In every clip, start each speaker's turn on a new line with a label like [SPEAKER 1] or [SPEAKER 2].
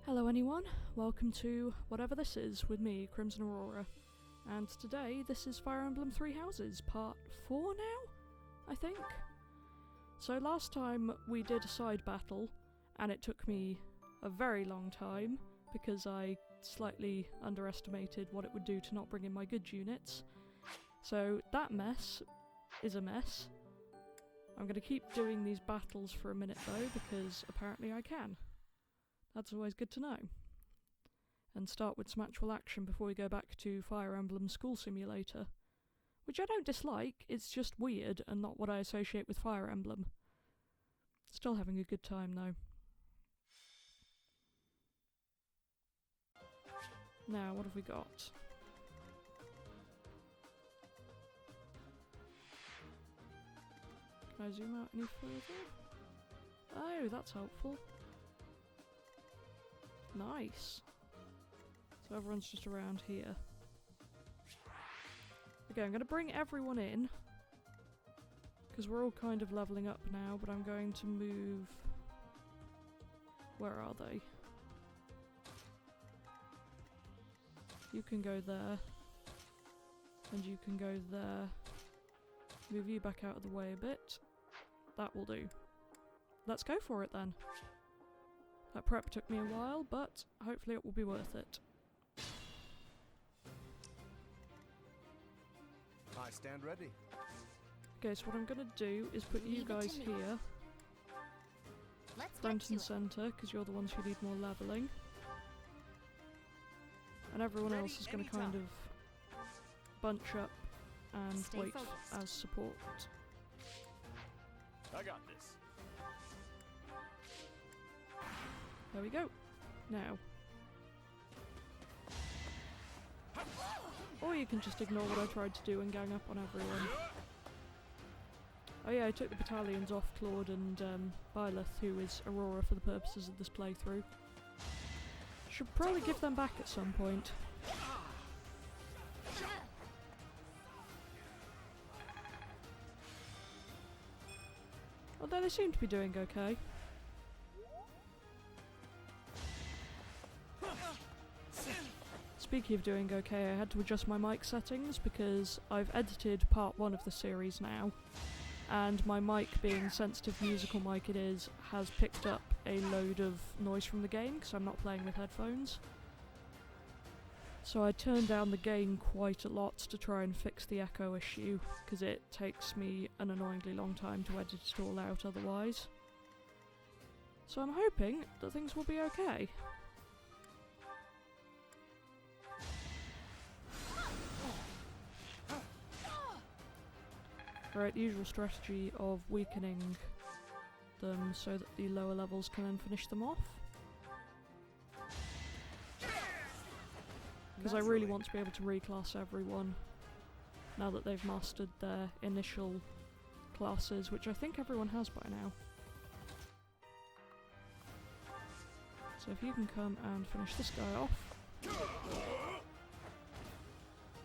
[SPEAKER 1] Hello anyone, welcome to whatever this is with me, Crimson Aurora. And today this is Fire Emblem Three Houses, part 4 now, I think? So last time we did a side battle, and it took me a very long time, because I slightly underestimated what it would do to not bring in my goods units. So that mess is a mess. I'm going to keep doing these battles for a minute though, because apparently I can. That's always good to know. And start with some actual action before we go back to Fire Emblem School Simulator. Which I don't dislike, it's just weird and not what I associate with Fire Emblem. Still having a good time though. Now, what have we got? Can I zoom out any further? Oh, that's helpful. Nice. So everyone's just around here. Okay, I'm going to bring everyone in. Because we're all kind of leveling up now, but I'm going to move... Where are they? You can go there. And you can go there. Move you back out of the way a bit. That will do. Let's go for it then. That prep took me a while, but hopefully it will be worth it.
[SPEAKER 2] I stand ready.
[SPEAKER 1] Okay, so what I'm going to do is put you guys here, front and centre, because you're the ones who need more levelling. And everyone else is going to kind of bunch up and wait as support.
[SPEAKER 2] I got this.
[SPEAKER 1] There we go. Now. Or you can just ignore what I tried to do and gang up on everyone. Oh yeah, I took the battalions off Claude and Byleth, who is Aurora for the purposes of this playthrough. Should probably give them back at some point. Although they seem to be doing okay. Speaking of doing okay, I had to adjust my mic settings because I've edited part 1 of the series now, and my mic, being sensitive musical mic it is, has picked up a load of noise from the game because I'm not playing with headphones. So I turned down the gain quite a lot to try and fix the echo issue, because it takes me an annoyingly long time to edit it all out otherwise. So I'm hoping that things will be okay. Right, the usual strategy of weakening them so that the lower levels can then finish them off. Because I really want to be able to reclass everyone now that they've mastered their initial classes, which I think everyone has by now. So if you can come and finish this guy off.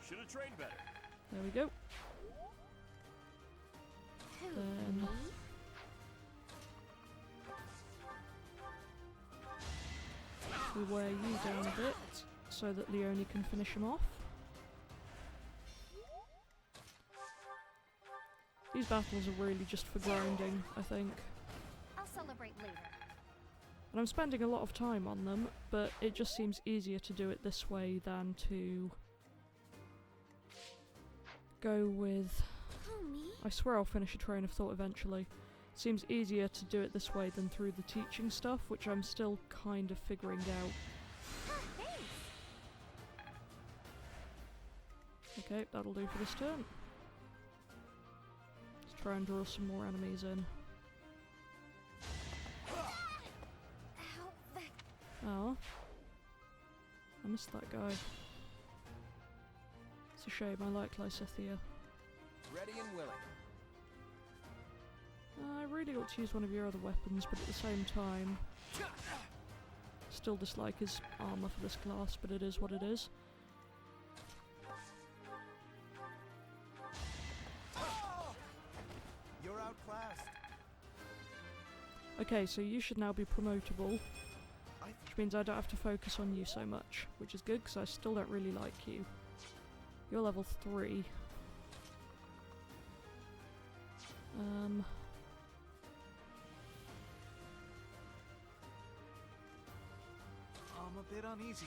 [SPEAKER 2] Should have trained better.
[SPEAKER 1] There we go. Then we wear you down a bit so that Leonie can finish him off. These battles are really just for grinding, I think.
[SPEAKER 3] I'll celebrate later.
[SPEAKER 1] And I'm spending a lot of time on them, but it just seems easier to do it this way than to go with... I swear I'll finish a train of thought eventually. Seems easier to do it this way than through the teaching stuff, which I'm still kind of figuring out. Okay, that'll do for this turn. Let's try and draw some more enemies in. Oh. I missed that guy. It's a shame, I like Lysithea.
[SPEAKER 2] Ready and willing.
[SPEAKER 1] I really ought to use one of your other weapons, but at the same time... Still dislike his armour for this class, but it is what it is.
[SPEAKER 2] You're outclassed.
[SPEAKER 1] Okay, so you should now be promotable. Which means I don't have to focus on you so much, which is good because I still don't really like you. You're level 3.
[SPEAKER 4] I'm a bit uneasy.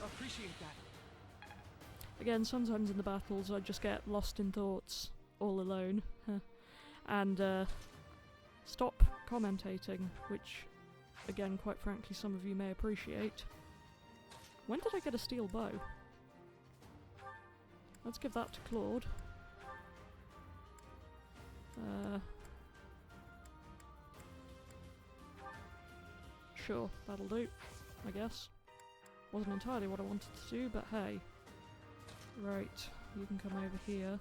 [SPEAKER 4] Appreciate that.
[SPEAKER 1] Again, sometimes in the battles I just get lost in thoughts, all alone, and stop commentating, which, again, quite frankly, some of you may appreciate. When did I get a steel bow? Let's give that to Claude. Sure, that'll do, I guess. Wasn't entirely what I wanted to do, but hey. Right, you can come over here.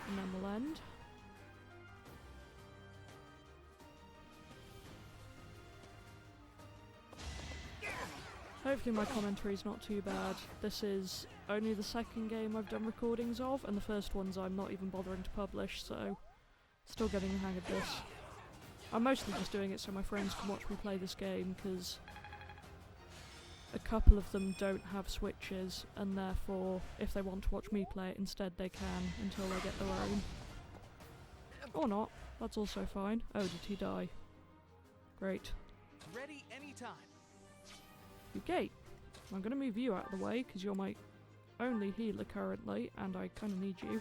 [SPEAKER 1] And then we'll end. Hopefully my commentary's not too bad. This is only the second game I've done recordings of, and the first ones I'm not even bothering to publish, so still getting the hang of this. I'm mostly just doing it so my friends can watch me play this game, because a couple of them don't have Switches, and therefore, if they want to watch me play it instead, they can, until they get their own. Or not, that's also fine. Oh, did he die? Great.
[SPEAKER 4] Ready anytime.
[SPEAKER 1] Okay, I'm gonna move you out of the way, because you're my only healer currently, and I kinda need you.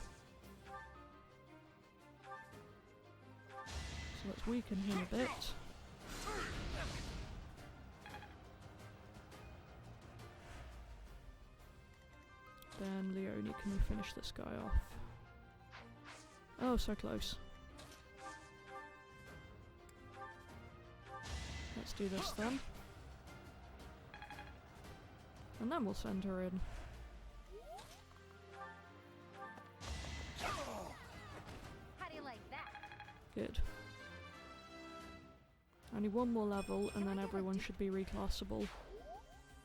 [SPEAKER 1] So let's weaken him a bit. Then Leone, can you finish this guy off? Oh, so close. Let's do this then. And then we'll send her in.
[SPEAKER 3] How do you like that?
[SPEAKER 1] Good. Only one more level and then everyone should be reclassable.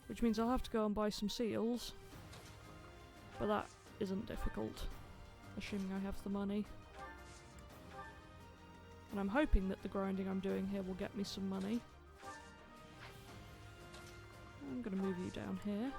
[SPEAKER 1] Which means I'll have to go and buy some seals. But that isn't difficult, assuming I have the money. And I'm hoping that the grinding I'm doing here will get me some money. I'm gonna move you down here.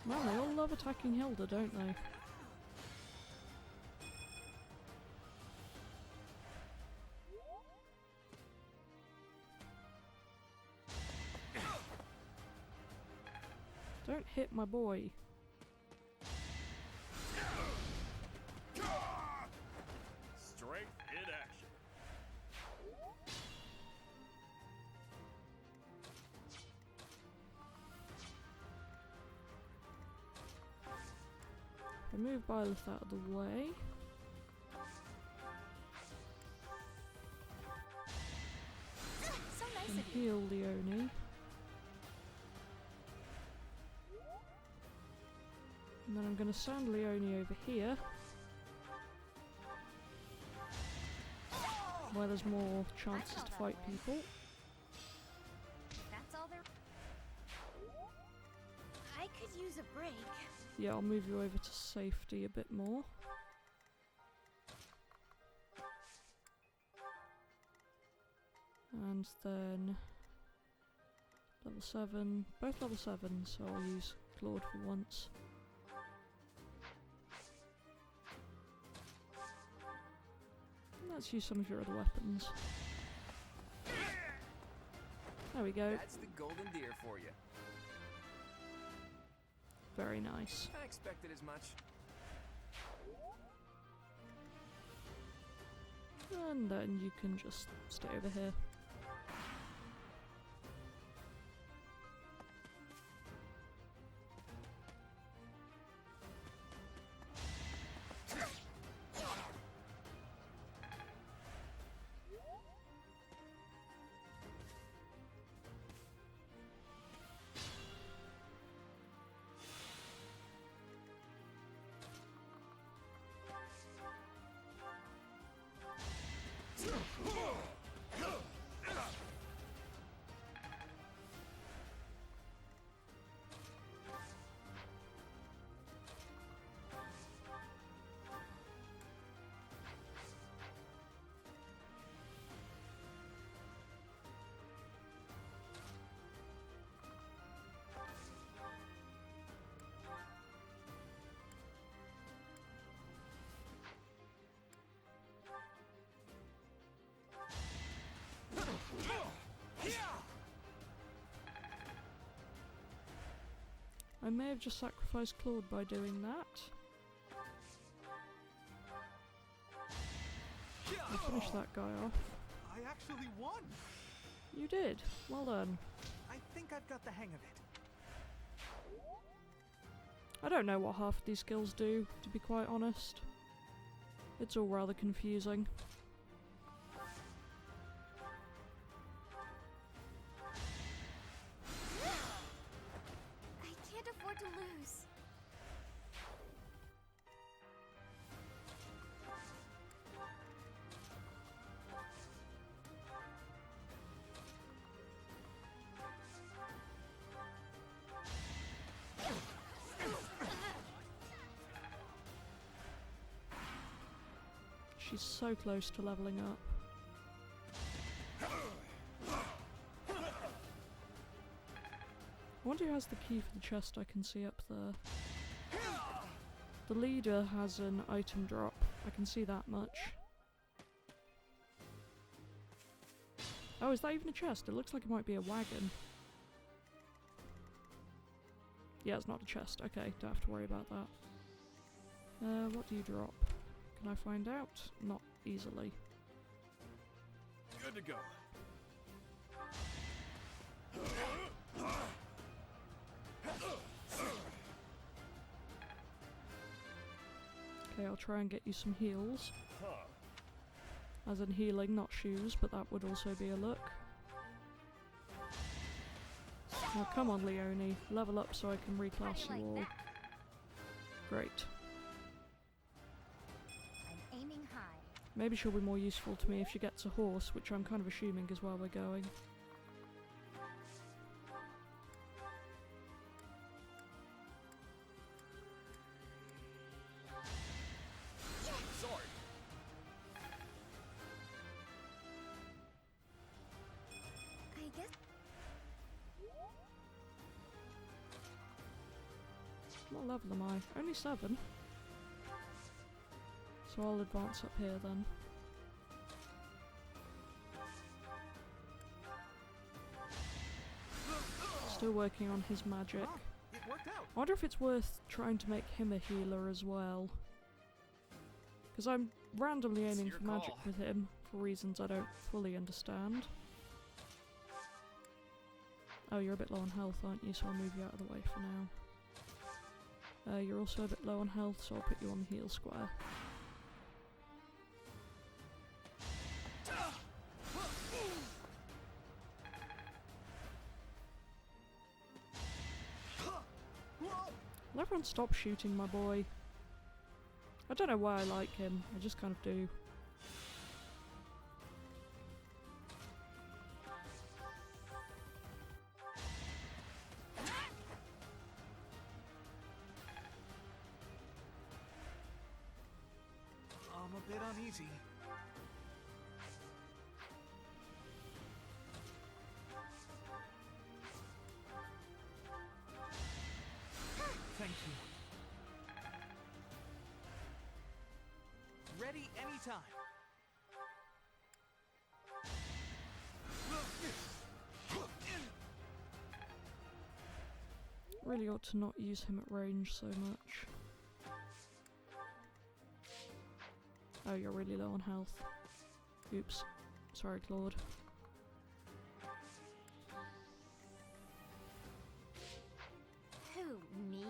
[SPEAKER 1] Well, they all love attacking Hilda, don't they? Don't hit my boy.
[SPEAKER 2] Strength in action.
[SPEAKER 1] Remove Byleth out of the way.
[SPEAKER 3] So nice
[SPEAKER 1] And
[SPEAKER 3] of you.
[SPEAKER 1] heal Leone. And then I'm going to send Leone over here, where there's more chances to fight people.
[SPEAKER 3] That's all there. I could use a break.
[SPEAKER 1] Yeah, I'll move you over to safety a bit more. And then level 7, both level 7, so I'll use Claude for once. Let's use some of your other weapons. There we go.
[SPEAKER 2] That's the golden deer for you.
[SPEAKER 1] Very nice.
[SPEAKER 2] I expected as much.
[SPEAKER 1] And then you can just stay over here. I may have just sacrificed Claude by doing that. I finished that guy off.
[SPEAKER 4] I actually won!
[SPEAKER 1] You did. Well done.
[SPEAKER 4] I think I've got the hang of it.
[SPEAKER 1] I don't know what half of these skills do, to be quite honest. It's all rather confusing.
[SPEAKER 3] I can't afford to lose.
[SPEAKER 1] She's so close to leveling up. I wonder who has the key for the chest I can see up there. The leader has an item drop. I can see that much. Oh, is that even a chest? It looks like it might be a wagon. Yeah, it's not a chest. Okay, don't have to worry about that. What do you drop? Can I find out? Not easily.
[SPEAKER 2] Good to go.
[SPEAKER 1] Okay, I'll try and get you some heals.
[SPEAKER 2] Huh.
[SPEAKER 1] As in healing, not shoes, but that would also be a look. Now come on, Leonie. Level up so I can reclass you all. Great.
[SPEAKER 3] I'm aiming high.
[SPEAKER 1] Maybe she'll be more useful to me if she gets a horse, which I'm kind of assuming is where we're going.
[SPEAKER 2] Sorry.
[SPEAKER 3] I guess
[SPEAKER 1] What level am I? Only 7. So I'll advance up here then. Still working on his magic.
[SPEAKER 4] Ah, it worked out.
[SPEAKER 1] I wonder if it's worth trying to make him a healer as well. Because I'm randomly
[SPEAKER 2] It's
[SPEAKER 1] aiming
[SPEAKER 2] your
[SPEAKER 1] for magic
[SPEAKER 2] call.
[SPEAKER 1] with him, for reasons I don't fully understand. Oh, you're a bit low on health, aren't you? So I'll move you out of the way for now. You're also a bit low on health, so I'll put you on the heal square. Will everyone stop shooting my boy? I don't know why I like him, I just kind of do.
[SPEAKER 4] I'm a bit uneasy. Thank you. Ready anytime.
[SPEAKER 1] Really ought to not use him at range so much. Oh, you're really low on health. Oops. Sorry, Claude.
[SPEAKER 3] who, me?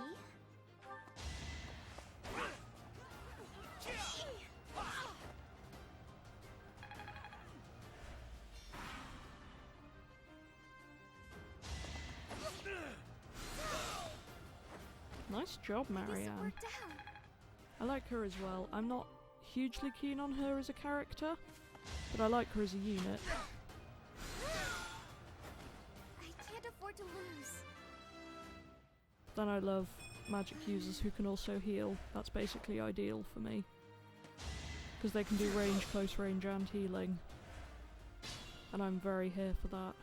[SPEAKER 1] Nice job,
[SPEAKER 3] I guess it
[SPEAKER 1] Marianne.
[SPEAKER 3] worked out.
[SPEAKER 1] I like her as well. I'm not hugely keen on her as a character, but I like her as a unit.
[SPEAKER 3] I can't afford to lose.
[SPEAKER 1] Then I love magic users who can also heal. That's basically ideal for me. Because they can do range, close range and healing. And I'm very here for that.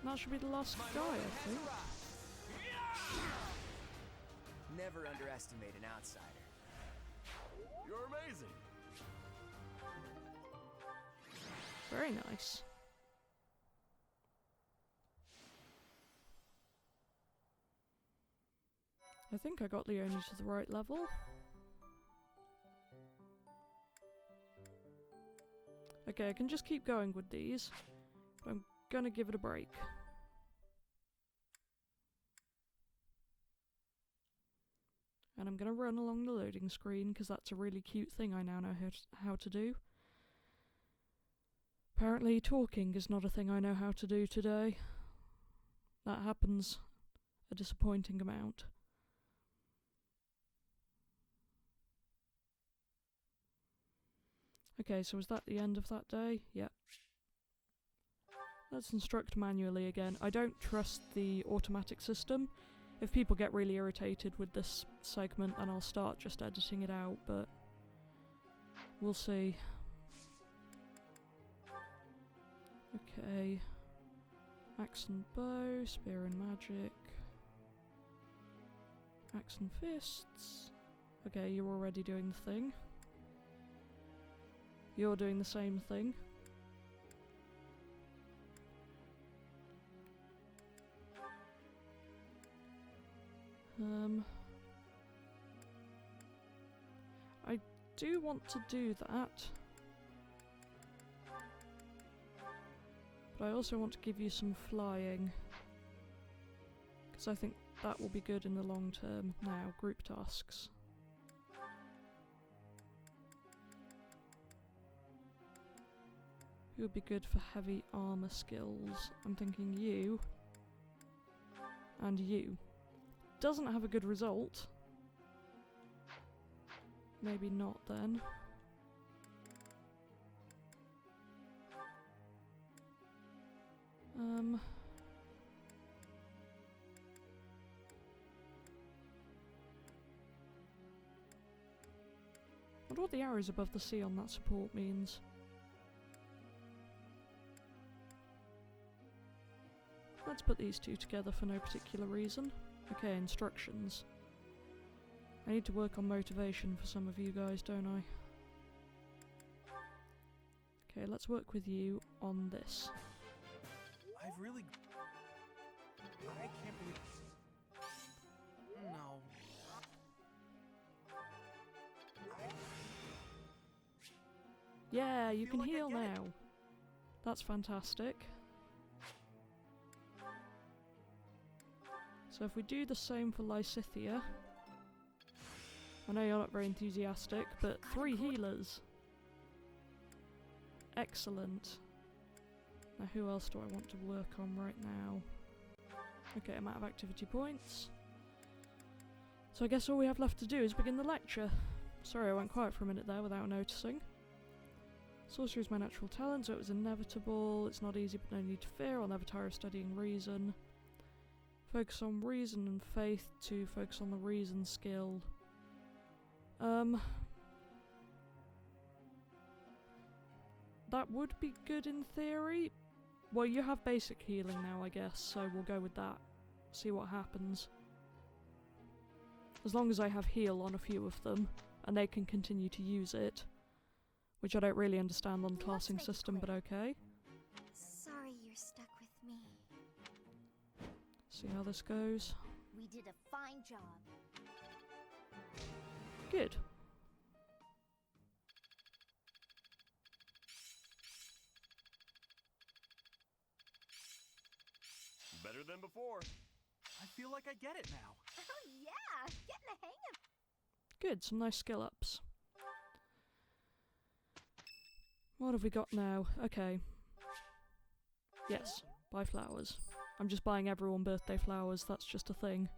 [SPEAKER 1] And that should be the last guy, I think.
[SPEAKER 2] Never underestimate an outsider. You're amazing.
[SPEAKER 1] Very nice. I think I got Leonie to the right level. Okay, I can just keep going with these, but I'm gonna give it a break. And I'm gonna run along the loading screen, because that's a really cute thing I now know how to do. Apparently talking is not a thing I know how to do today. That happens a disappointing amount. Okay, so was that the end of that day? Yep. Let's instruct manually again. I don't trust the automatic system. If people get really irritated with this segment, then I'll start just editing it out, but we'll see. Okay. Axe and bow, spear and magic. Axe and fists. Okay, you're already doing the thing. You're doing the same thing. I do want to do that. But I also want to give you some flying. Because I think that will be good in the long term. Now, group tasks. Who would be good for heavy armor skills? I'm thinking you. And you. Doesn't have a good result. Maybe not then. I wonder what the arrows above the sea on that support means. Let's put these two together for no particular reason. Okay, instructions. I need to work on motivation for some of you guys, don't I? Okay, let's work with you on this.
[SPEAKER 4] I've really... I can't believe... No.
[SPEAKER 1] Yeah, you can
[SPEAKER 4] like I
[SPEAKER 1] heal
[SPEAKER 4] get it.
[SPEAKER 1] now. That's fantastic. So if we do the same for Lysithea... I know you're not very enthusiastic, but 3 healers. Excellent. Now who else do I want to work on right now? Okay, amount of activity points. So I guess all we have left to do is begin the lecture. Sorry, I went quiet for a minute there without noticing. Sorcery is my natural talent, so it was inevitable. It's not easy, but no need to fear. I'll never tire of studying reason. Focus on reason and faith to focus on the reason skill. That would be good in theory. Well, you have basic healing now, I guess, so we'll go with that. See what happens. As long as I have heal on a few of them, and they can continue to use it. Which I don't really understand on the classing system, but okay.
[SPEAKER 3] Sorry you're stuck with me.
[SPEAKER 1] See how this goes.
[SPEAKER 3] We did a fine job.
[SPEAKER 1] Good.
[SPEAKER 2] Better than before.
[SPEAKER 4] I feel like I get it now.
[SPEAKER 3] Oh yeah, getting the hang of
[SPEAKER 1] Good, some nice skill ups. What have we got now? Okay. Yes, buy flowers. I'm just buying everyone birthday flowers, that's just a thing.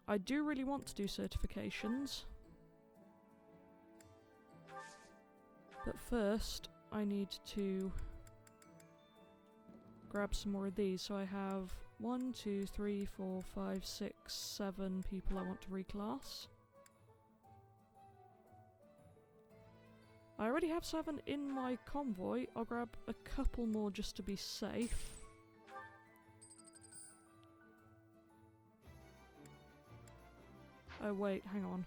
[SPEAKER 1] I do really want to do certifications. But first, I need to grab some more of these. So I have 1, 2, 3, 4, 5, 6, 7 people I want to reclass. I already have 7 in my convoy. I'll grab a couple more just to be safe. Oh wait, hang on.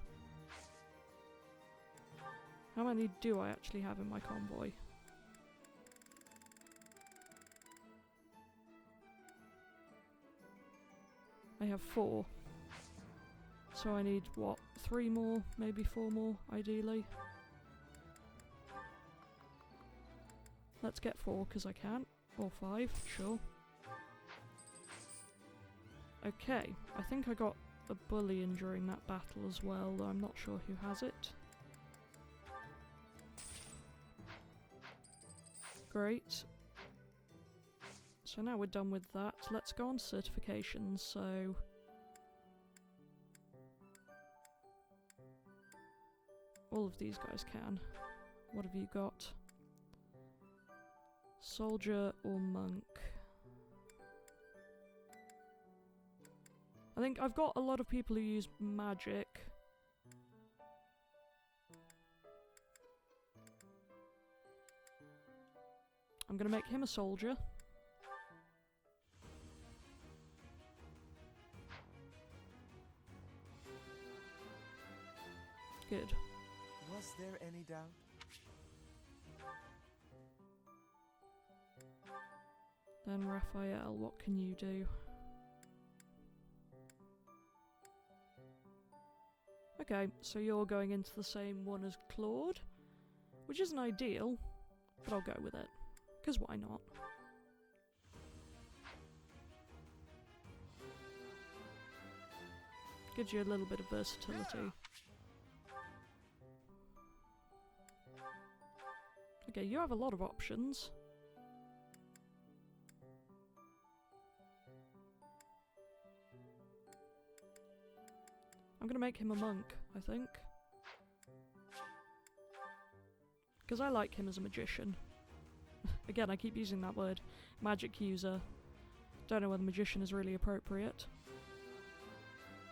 [SPEAKER 1] How many do I actually have in my convoy? I have 4. So I need, what, 3 more, maybe 4 more, ideally. Let's get 4, because I can. Or 5, sure. Okay, I think I got a bullion during that battle as well, though I'm not sure who has it. Great. So now we're done with that. Let's go on certifications, so... all of these guys can. What have you got? Soldier or monk? I think I've got a lot of people who use magic. I'm gonna make him a soldier. Good.
[SPEAKER 5] Was there any doubt?
[SPEAKER 1] Then Raphael, what can you do? Okay, so you're going into the same one as Claude, which isn't ideal, but I'll go with it. Because why not? Gives you a little bit of versatility. Okay, you have a lot of options. I'm gonna make him a monk, I think. Because I like him as a magician. Again, I keep using that word. Magic user. Don't know whether magician is really appropriate.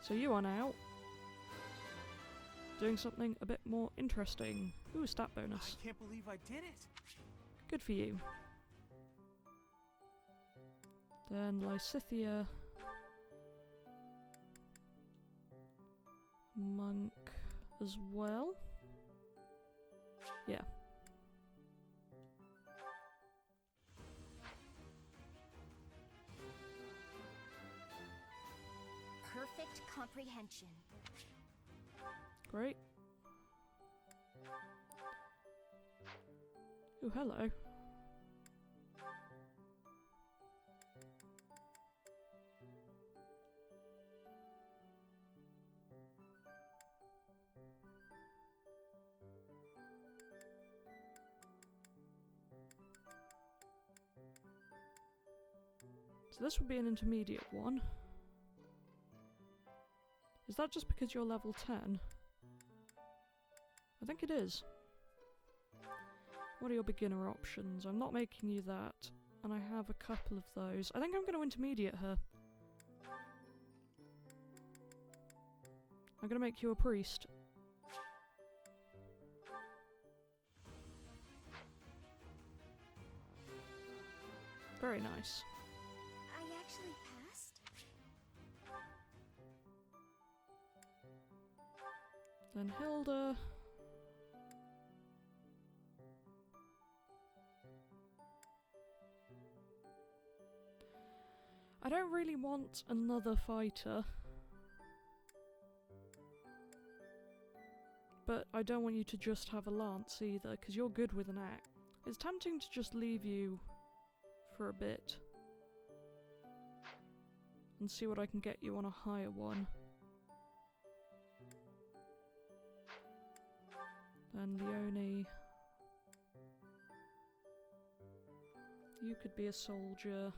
[SPEAKER 1] So you are now doing something a bit more interesting. Ooh, a stat bonus.
[SPEAKER 4] I can't believe I did it.
[SPEAKER 1] Good for you. Then Lysithia. Monk as well. Yeah.
[SPEAKER 3] Perfect comprehension.
[SPEAKER 1] Great. Oh, hello. So this would be an intermediate one. Is that just because you're level 10? I think it is. What are your beginner options? I'm not making you that, and I have a couple of those. I think I'm going to intermediate her. I'm going to make you a priest. Very nice.
[SPEAKER 3] I actually passed?
[SPEAKER 1] Then Hilda. I don't really want another fighter. But I don't want you to just have a lance either, because you're good with an axe. It's tempting to just leave you for a bit. And see what I can get you on a higher one. Then Leonie. You could be a soldier.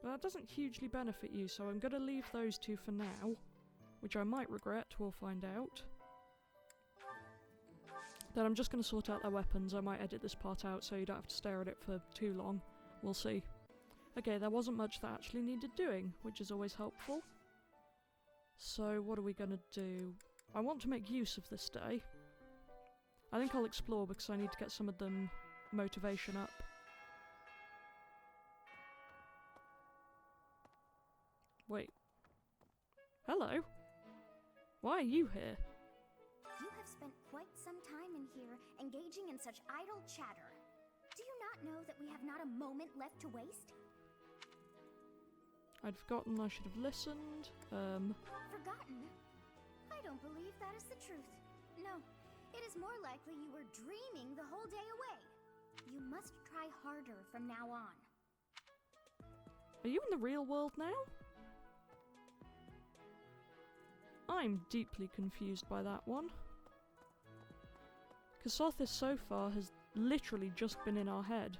[SPEAKER 1] But that doesn't hugely benefit you, so I'm going to leave those two for now. Which I might regret, we'll find out. Then I'm just going to sort out their weapons. I might edit this part out so you don't have to stare at it for too long. We'll see. Okay, there wasn't much that actually needed doing, which is always helpful. So what are we going to do? I want to make use of this day. I think I'll explore because I need to get some of them motivation up. Wait. Hello? Why are you here?
[SPEAKER 3] engaging in such idle chatter. Do you not know that we have not a moment left to waste?
[SPEAKER 1] I'd forgotten I should have listened.
[SPEAKER 3] Forgotten? I don't believe that is the truth. No, it is more likely you were dreaming the whole day away. You must try harder from now on.
[SPEAKER 1] Are you in the real world now? I'm deeply confused by that one. Kasothis so far has literally just been in our head.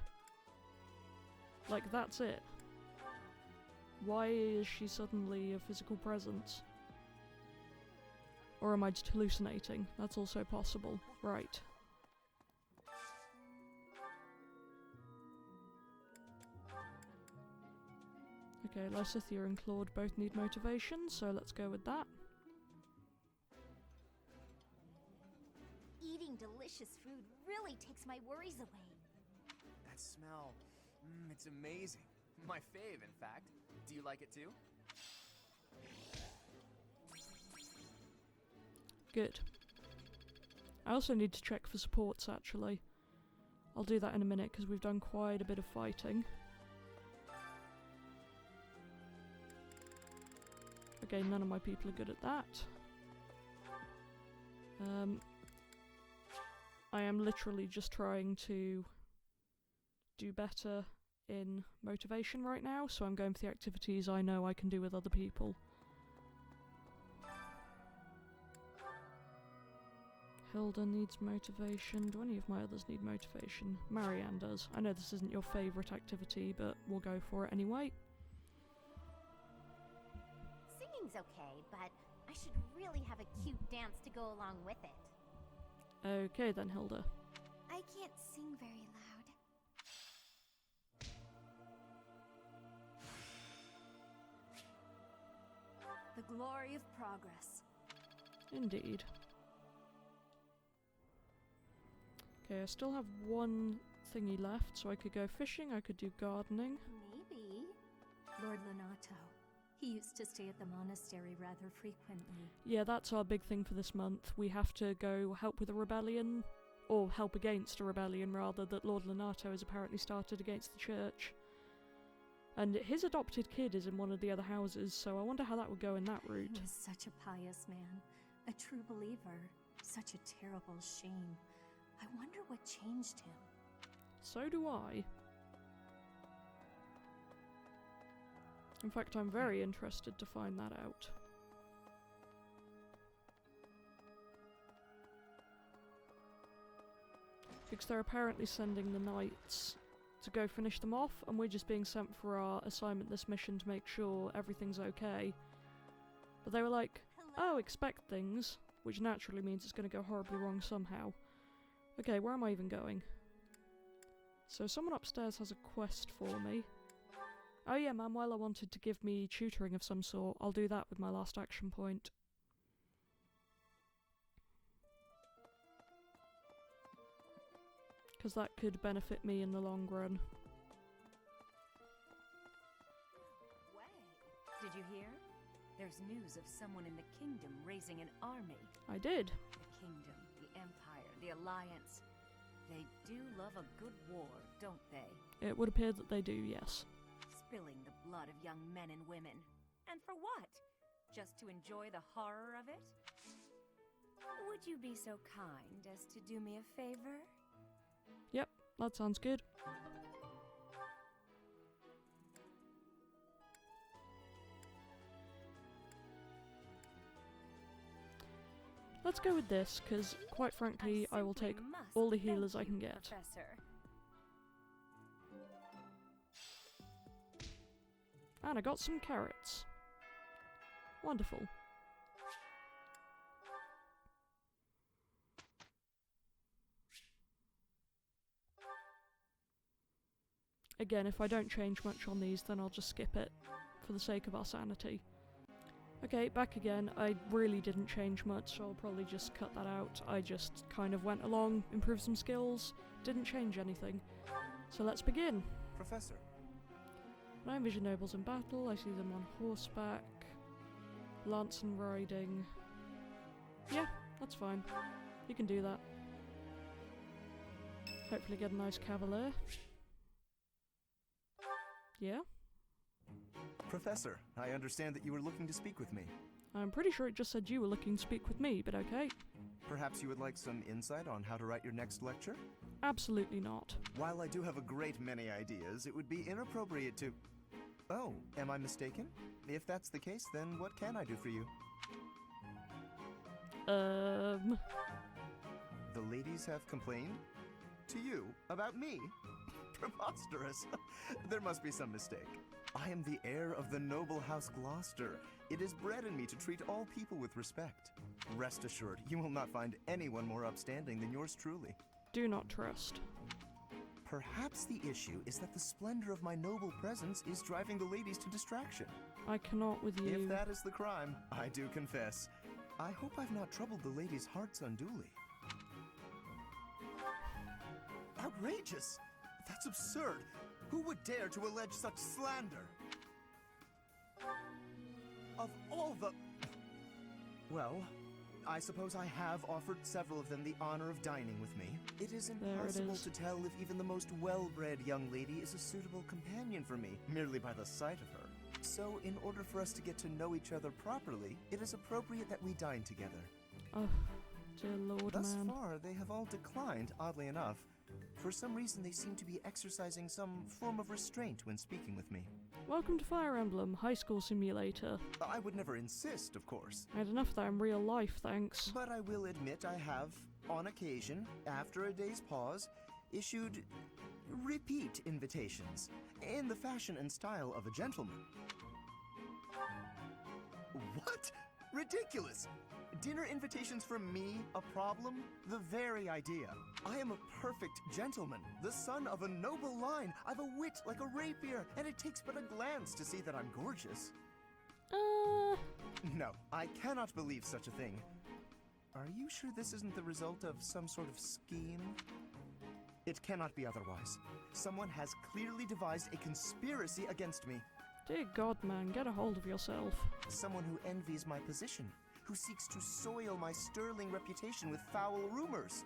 [SPEAKER 1] Like, that's it. Why is she suddenly a physical presence? Or am I just hallucinating? That's also possible. Right. Okay, Lysithea and Claude both need motivation, so let's go with that.
[SPEAKER 3] Eating delicious food really takes my worries away.
[SPEAKER 5] That smell. It's amazing. My fave, in fact. Do you like it too?
[SPEAKER 1] Good. I also need to check for supports, actually. I'll do that in a minute, because we've done quite a bit of fighting. Okay, none of my people are good at that. I am literally just trying to do better in motivation right now, so I'm going for the activities I know I can do with other people. Hilda needs motivation. Do any of my others need motivation? Marianne does. I know this isn't your favourite activity, but we'll go for it anyway.
[SPEAKER 3] Singing's okay, but I should really have a cute dance to go along with it.
[SPEAKER 1] Okay then, Hilda.
[SPEAKER 3] I can't sing very loud.
[SPEAKER 6] The glory of progress.
[SPEAKER 1] Indeed. Okay, I still have one thingy left, so I could go fishing, I could do gardening.
[SPEAKER 6] Maybe. Lord Lenato. He used to stay at the monastery rather frequently.
[SPEAKER 1] Yeah, that's our big thing for this month. We have to go help with a rebellion, or help against a rebellion rather, that Lord Lenato has apparently started against the church. And his adopted kid is in one of the other houses, so I wonder how that would go in that route.
[SPEAKER 6] He was such a pious man, a true believer. Such a terrible shame. I wonder what changed him.
[SPEAKER 1] So do I. In fact, I'm very interested to find that out. Because they're apparently sending the knights to go finish them off, and we're just being sent for our assignment this mission to make sure everything's okay. But they were like, oh, expect things, which naturally means it's going to go horribly wrong somehow. Okay, where am I even going? So someone upstairs has a quest for me. Oh yeah, Manuela wanted to give me tutoring of some sort. I'll do that with my last action point. Because that could benefit me in the long run.
[SPEAKER 7] Did you hear? There's news of someone in the kingdom raising an army.
[SPEAKER 1] I did.
[SPEAKER 7] The kingdom, the empire, the alliance. They do love a good war, don't they?
[SPEAKER 1] It would appear that they do, yes.
[SPEAKER 7] Spilling the blood of young men and women. And for what? Just to enjoy the horror of it? Would you be so kind as to do me a favor?
[SPEAKER 1] Yep, that sounds good. Let's go with this, because, quite frankly, I will take all the healers I can get.
[SPEAKER 7] Professor.
[SPEAKER 1] And I got some carrots. Wonderful. Again, if I don't change much on these, then I'll just skip it, for the sake of our sanity. Okay, back again. I really didn't change much, so I'll probably just cut that out. I just kind of went along, improved some skills, didn't change anything. So let's begin.
[SPEAKER 5] Professor.
[SPEAKER 1] When I envision nobles in battle, I see them on horseback, lance and riding. Yeah, that's fine. You can do that. Hopefully get a nice cavalier. Yeah?
[SPEAKER 5] Professor, I understand that you were looking to speak with me.
[SPEAKER 1] I'm pretty sure it just said you were looking to speak with me, but okay.
[SPEAKER 5] Perhaps you would like some insight on how to write your next lecture?
[SPEAKER 1] Absolutely not.
[SPEAKER 5] While I do have a great many ideas, it would be inappropriate to... Oh, am I mistaken? If that's the case, then what can I do for you? The ladies have complained? To you? About me? Preposterous. There must be some mistake. I am the heir of the noble House Gloucester. It is bred in me to treat all people with respect. Rest assured, you will not find anyone more upstanding than yours truly.
[SPEAKER 1] Do not trust.
[SPEAKER 5] Perhaps the issue is that the splendor of my noble presence is driving the ladies to distraction.
[SPEAKER 1] I cannot with you.
[SPEAKER 5] If that is the crime, I do confess. I hope I've not troubled the ladies' hearts unduly. Outrageous! That's absurd! Who would dare to allege such slander? Of all the... Well, I suppose I have offered several of them the honor of dining with me. It is impossible to tell if even the most well-bred young lady is a suitable companion for me, merely by the sight of her. So, in order for us to get to know each other properly, it is appropriate that we dine together.
[SPEAKER 1] Oh, dear Lord,
[SPEAKER 5] Thus
[SPEAKER 1] man.
[SPEAKER 5] far, they have all declined, oddly enough. For some reason, they seem to be exercising some form of restraint when speaking with me.
[SPEAKER 1] Welcome to Fire Emblem, High School Simulator.
[SPEAKER 5] I would never insist, of course.
[SPEAKER 1] I had enough of that in real life, thanks.
[SPEAKER 5] But I will admit I have, on occasion, after a day's pause, issued repeat invitations, in the fashion and style of a gentleman. What? Ridiculous! Dinner invitations from me a problem? The very idea. I am a perfect gentleman, the son of a noble line. I've a wit like a rapier, and it takes but a glance to see that I'm gorgeous. No, I cannot believe such a thing. Are you sure this isn't the result of some sort of scheme? It cannot be otherwise. Someone has clearly devised a conspiracy against me.
[SPEAKER 1] Dear God, man, get a hold of yourself.
[SPEAKER 5] Someone who envies my position, who seeks to soil my sterling reputation with foul rumors.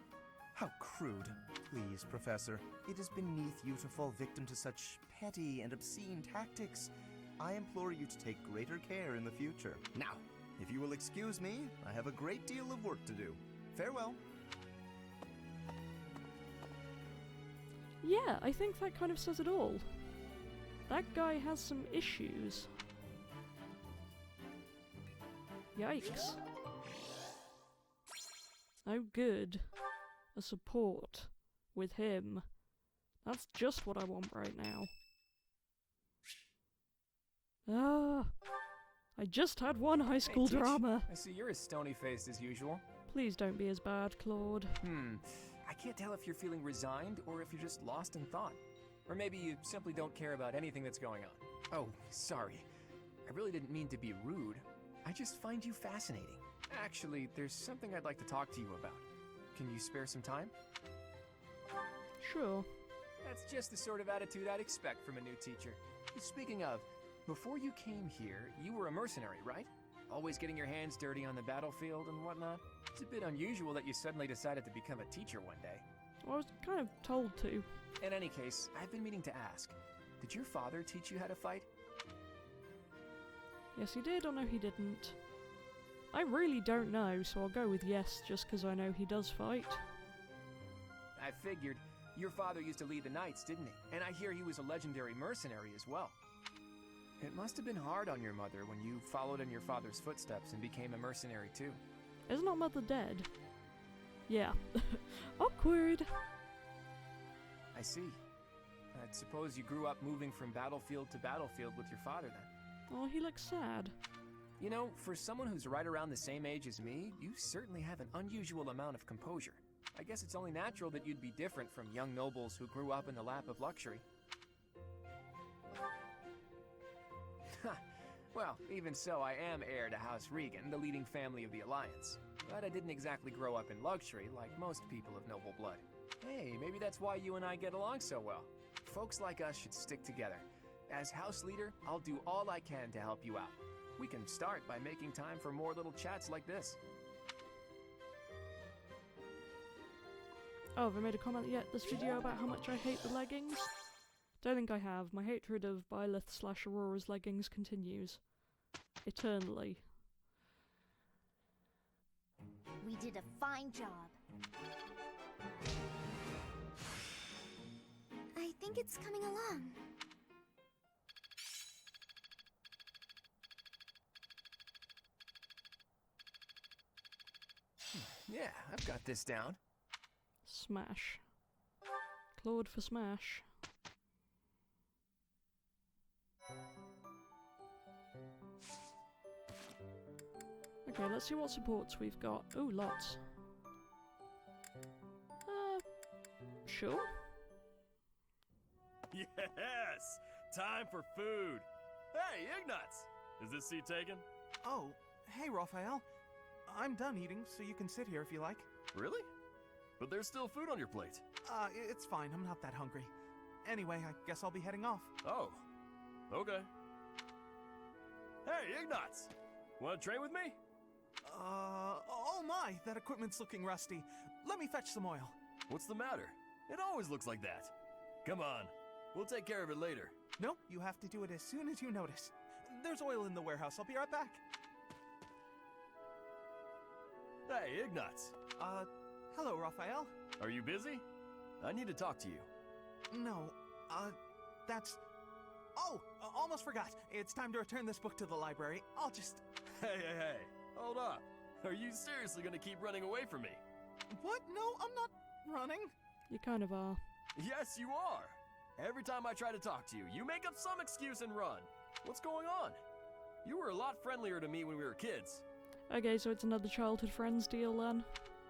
[SPEAKER 5] How crude. Please, Professor, it is beneath you to fall victim to such petty and obscene tactics. I implore you to take greater care in the future. Now, if you will excuse me, I have a great deal of work to do. Farewell.
[SPEAKER 1] Yeah, I think that kind of says it all. That guy has some issues. Yikes. Oh good. A support. With him. That's just what I want right now. Ah! I just had one high school
[SPEAKER 8] Teach.
[SPEAKER 1] drama.
[SPEAKER 8] I see you're as stony-faced as usual.
[SPEAKER 1] Please don't be as bad, Claude.
[SPEAKER 8] I can't tell if you're feeling resigned or if you're just lost in thought. Or maybe you simply don't care about anything that's going on. Oh, sorry. I really didn't mean to be rude. I just find you fascinating. Actually, there's something I'd like to talk to you about. Can you spare some time?
[SPEAKER 1] Sure.
[SPEAKER 8] That's just the sort of attitude I'd expect from a new teacher. Speaking of, before you came here, you were a mercenary, right? Always getting your hands dirty on the battlefield and whatnot. It's a bit unusual that you suddenly decided to become a teacher one day.
[SPEAKER 1] I was kind of told to.
[SPEAKER 8] In any case, I've been meaning to ask, did your father teach you how to fight?
[SPEAKER 1] Yes, he did, or no, he didn't. I really don't know, so I'll go with yes, just because I know he does fight.
[SPEAKER 8] I figured. Your father used to lead the knights, didn't he? And I hear he was a legendary mercenary as well. It must have been hard on your mother when you followed in your father's footsteps and became a mercenary too.
[SPEAKER 1] Isn't our mother dead? Yeah. Awkward.
[SPEAKER 8] I see. I suppose you grew up moving from battlefield to battlefield with your father then.
[SPEAKER 1] Oh, he looks sad.
[SPEAKER 8] You know, for someone who's right around the same age as me, you certainly have an unusual amount of composure. I guess it's only natural that you'd be different from young nobles who grew up in the lap of luxury. Well, even so, I am heir to House Regan, the leading family of the Alliance. But I didn't exactly grow up in luxury like most people of noble blood. Hey, maybe that's why you and I get along so well. Folks like us should stick together. As house leader, I'll do all I can to help you out. We can start by making time for more little chats like this.
[SPEAKER 1] Oh, have I made a comment yet this video about how much I hate the leggings? Don't think I have. My hatred of Byleth / Aurora's leggings continues. Eternally.
[SPEAKER 3] We did a fine job. I think it's coming along.
[SPEAKER 8] Yeah, I've got this down.
[SPEAKER 1] Smash. Claude for smash. Okay, let's see what supports we've got. Oh, lots. Sure.
[SPEAKER 2] Yes! Time for food! Hey, Ignatz! Is this seat taken?
[SPEAKER 4] Oh, hey, Raphael. I'm done eating, so you can sit here if you like.
[SPEAKER 2] Really? But there's still food on your plate.
[SPEAKER 4] It's fine. I'm not that hungry. Anyway, I guess I'll be heading off.
[SPEAKER 2] Oh. Okay. Hey, Ignatz! Wanna train with me?
[SPEAKER 4] Oh my, that equipment's looking rusty. Let me fetch some oil.
[SPEAKER 2] What's the matter? It always looks like that. Come on. We'll take care of it later.
[SPEAKER 4] No, you have to do it as soon as you notice. There's oil in the warehouse. I'll be right back.
[SPEAKER 2] Hey, Ignatz.
[SPEAKER 4] Hello, Raphael.
[SPEAKER 2] Are you busy? I need to talk to you.
[SPEAKER 4] No, that's... Oh, almost forgot. It's time to return this book to the library. I'll just...
[SPEAKER 2] Hey. Hold up. Are you seriously gonna keep running away from me?
[SPEAKER 4] What? No, I'm not running.
[SPEAKER 1] You kind of are.
[SPEAKER 2] Yes, you are. Every time I try to talk to you, you make up some excuse and run. What's going on? You were a lot friendlier to me when we were kids.
[SPEAKER 1] Okay, so it's another childhood friends deal then.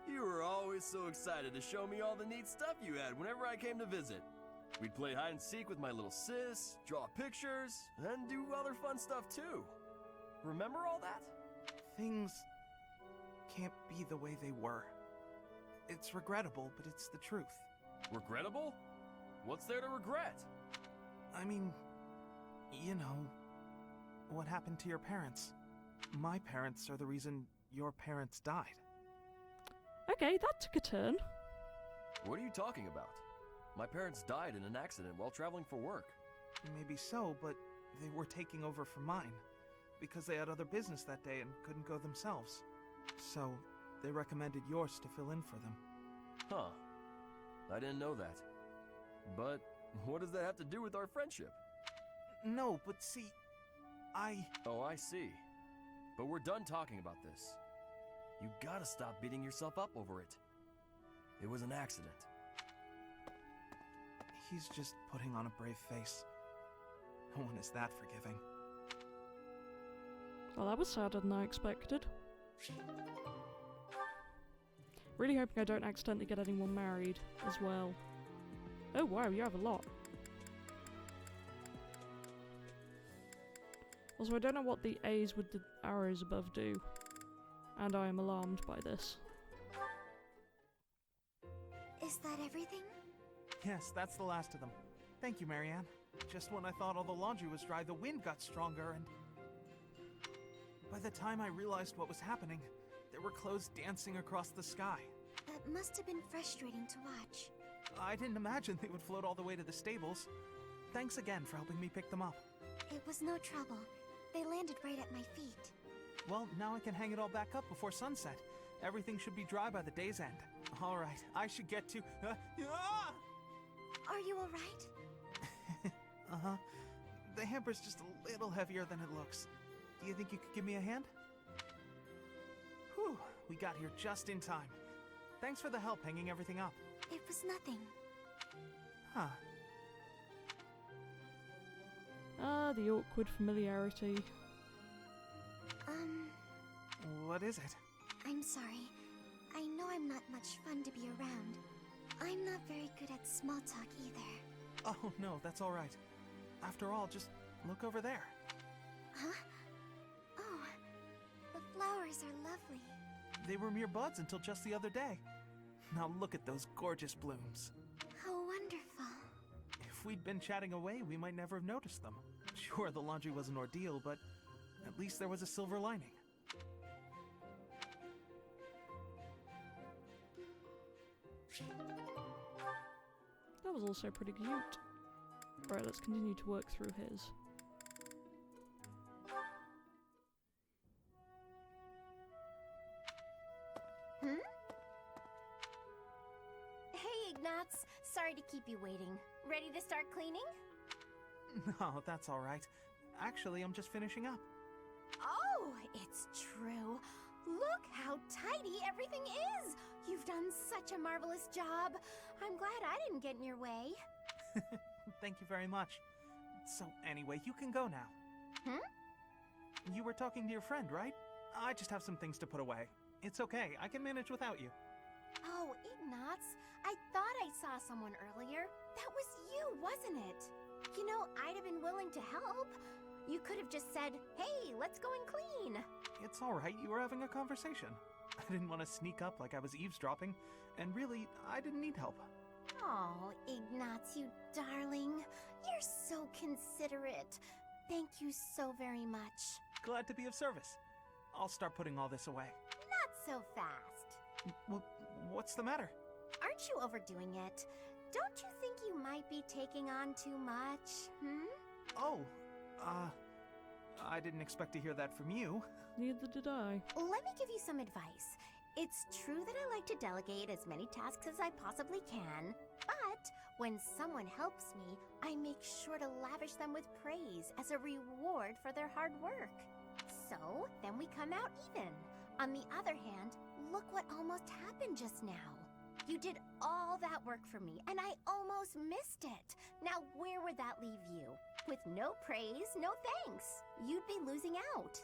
[SPEAKER 2] You were always so excited to show me all the neat stuff you had whenever I came to visit. We'd play hide and seek with my little sis, draw pictures, and do other fun stuff too. Remember all that?
[SPEAKER 4] Things can't be the way they were. It's regrettable, but it's the truth.
[SPEAKER 2] Regrettable? What's there to regret?
[SPEAKER 4] I mean, you know, what happened to your parents. My parents are the reason your parents died.
[SPEAKER 1] Okay, that took a turn.
[SPEAKER 2] What are you talking about? My parents died in an accident while traveling for work.
[SPEAKER 4] Maybe so, but they were taking over for mine, because they had other business that day and couldn't go themselves. So, they recommended yours to fill in for them.
[SPEAKER 2] Huh. I didn't know that. But what does that have to do with our friendship?
[SPEAKER 4] No, but see,
[SPEAKER 2] Oh, I see. But we're done talking about this. You gotta stop beating yourself up over it. It was an accident.
[SPEAKER 4] He's just putting on a brave face. No one is that forgiving.
[SPEAKER 1] Well, that was sadder than I expected. Really hoping I don't accidentally get anyone married as well. Oh wow, you have a lot. Also, I don't know what the A's with the arrows above do. And I am alarmed by this.
[SPEAKER 3] Is that everything?
[SPEAKER 4] Yes, that's the last of them. Thank you, Marianne. Just when I thought all the laundry was dry, the wind got stronger and... By the time I realized what was happening, there were clothes dancing across the sky.
[SPEAKER 3] That must have been frustrating to watch.
[SPEAKER 4] I didn't imagine they would float all the way to the stables. Thanks again for helping me pick them up.
[SPEAKER 3] It was no trouble. They landed right at my feet.
[SPEAKER 4] Well, now I can hang it all back up before sunset. Everything should be dry by the day's end. All right, I should get to...
[SPEAKER 3] Are you alright?
[SPEAKER 4] Uh-huh. The hamper's just a little heavier than it looks. Do you think you could give me a hand? Whew, we got here just in time. Thanks for the help hanging everything up.
[SPEAKER 3] It was nothing.
[SPEAKER 4] Huh.
[SPEAKER 1] Ah, the awkward familiarity.
[SPEAKER 4] What is it?
[SPEAKER 3] I'm sorry. I know I'm not much fun to be around. I'm not very good at small talk either.
[SPEAKER 4] Oh, no, that's all right. After all, just look over there.
[SPEAKER 3] Huh? Oh, the flowers are lovely.
[SPEAKER 4] They were mere buds until just the other day. Now look at those gorgeous blooms.
[SPEAKER 3] How wonderful.
[SPEAKER 4] If we'd been chatting away, we might never have noticed them. Sure, the laundry was an ordeal, but at least there was a silver lining.
[SPEAKER 1] That was also pretty cute. Right, let's continue to work through his.
[SPEAKER 3] Hey, Ignatz. Sorry to keep you waiting. Ready to start cleaning?
[SPEAKER 4] No, that's all right. Actually, I'm just finishing up.
[SPEAKER 3] Oh, it's true. Look how tidy everything is! You've done such a marvelous job. I'm glad I didn't get in your way.
[SPEAKER 4] Thank you very much. So anyway, you can go now. You were talking to your friend, right? I just have some things to put away. It's okay, I can manage without you.
[SPEAKER 3] Oh, Ignatz, I thought I saw someone earlier. That was you, wasn't it? You know, I'd have been willing to help. You could have just said, hey, let's go and clean.
[SPEAKER 4] It's all right, you were having a conversation. I didn't want to sneak up like I was eavesdropping, and really, I didn't need help.
[SPEAKER 3] Oh, Ignatz, you darling. You're so considerate. Thank you so very much.
[SPEAKER 4] Glad to be of service. I'll start putting all this away.
[SPEAKER 3] Not so fast.
[SPEAKER 4] Well, what's the matter?
[SPEAKER 3] Aren't you overdoing it? Don't you think you might be taking on too much,
[SPEAKER 4] Oh, I didn't expect to hear that from you.
[SPEAKER 1] Neither did I.
[SPEAKER 3] Let me give you some advice. It's true that I like to delegate as many tasks as I possibly can, but when someone helps me, I make sure to lavish them with praise as a reward for their hard work. So, then we come out even. On the other hand, look what almost happened just now. You did all that work for me, and I almost missed it. Now, where would that leave you? With no praise, no thanks. You'd be losing out.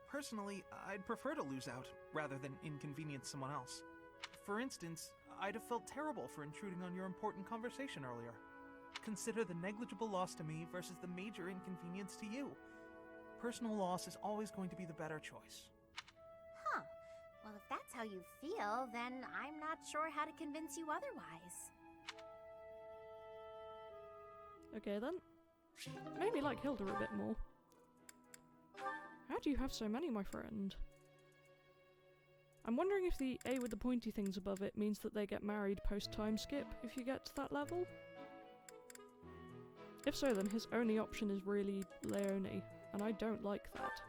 [SPEAKER 4] Personally, I'd prefer to lose out, rather than inconvenience someone else. For instance, I'd have felt terrible for intruding on your important conversation earlier. Consider the negligible loss to me versus the major inconvenience to you. Personal loss is always going to be the better choice.
[SPEAKER 3] Huh. Well, if that's how you feel, then I'm not sure how to convince you otherwise.
[SPEAKER 1] Okay then. Made me like Hilda a bit more. How do you have so many, my friend? I'm wondering if the A with the pointy things above it means that they get married post-time skip if you get to that level? If so, then his only option is really Leonie, and I don't like that.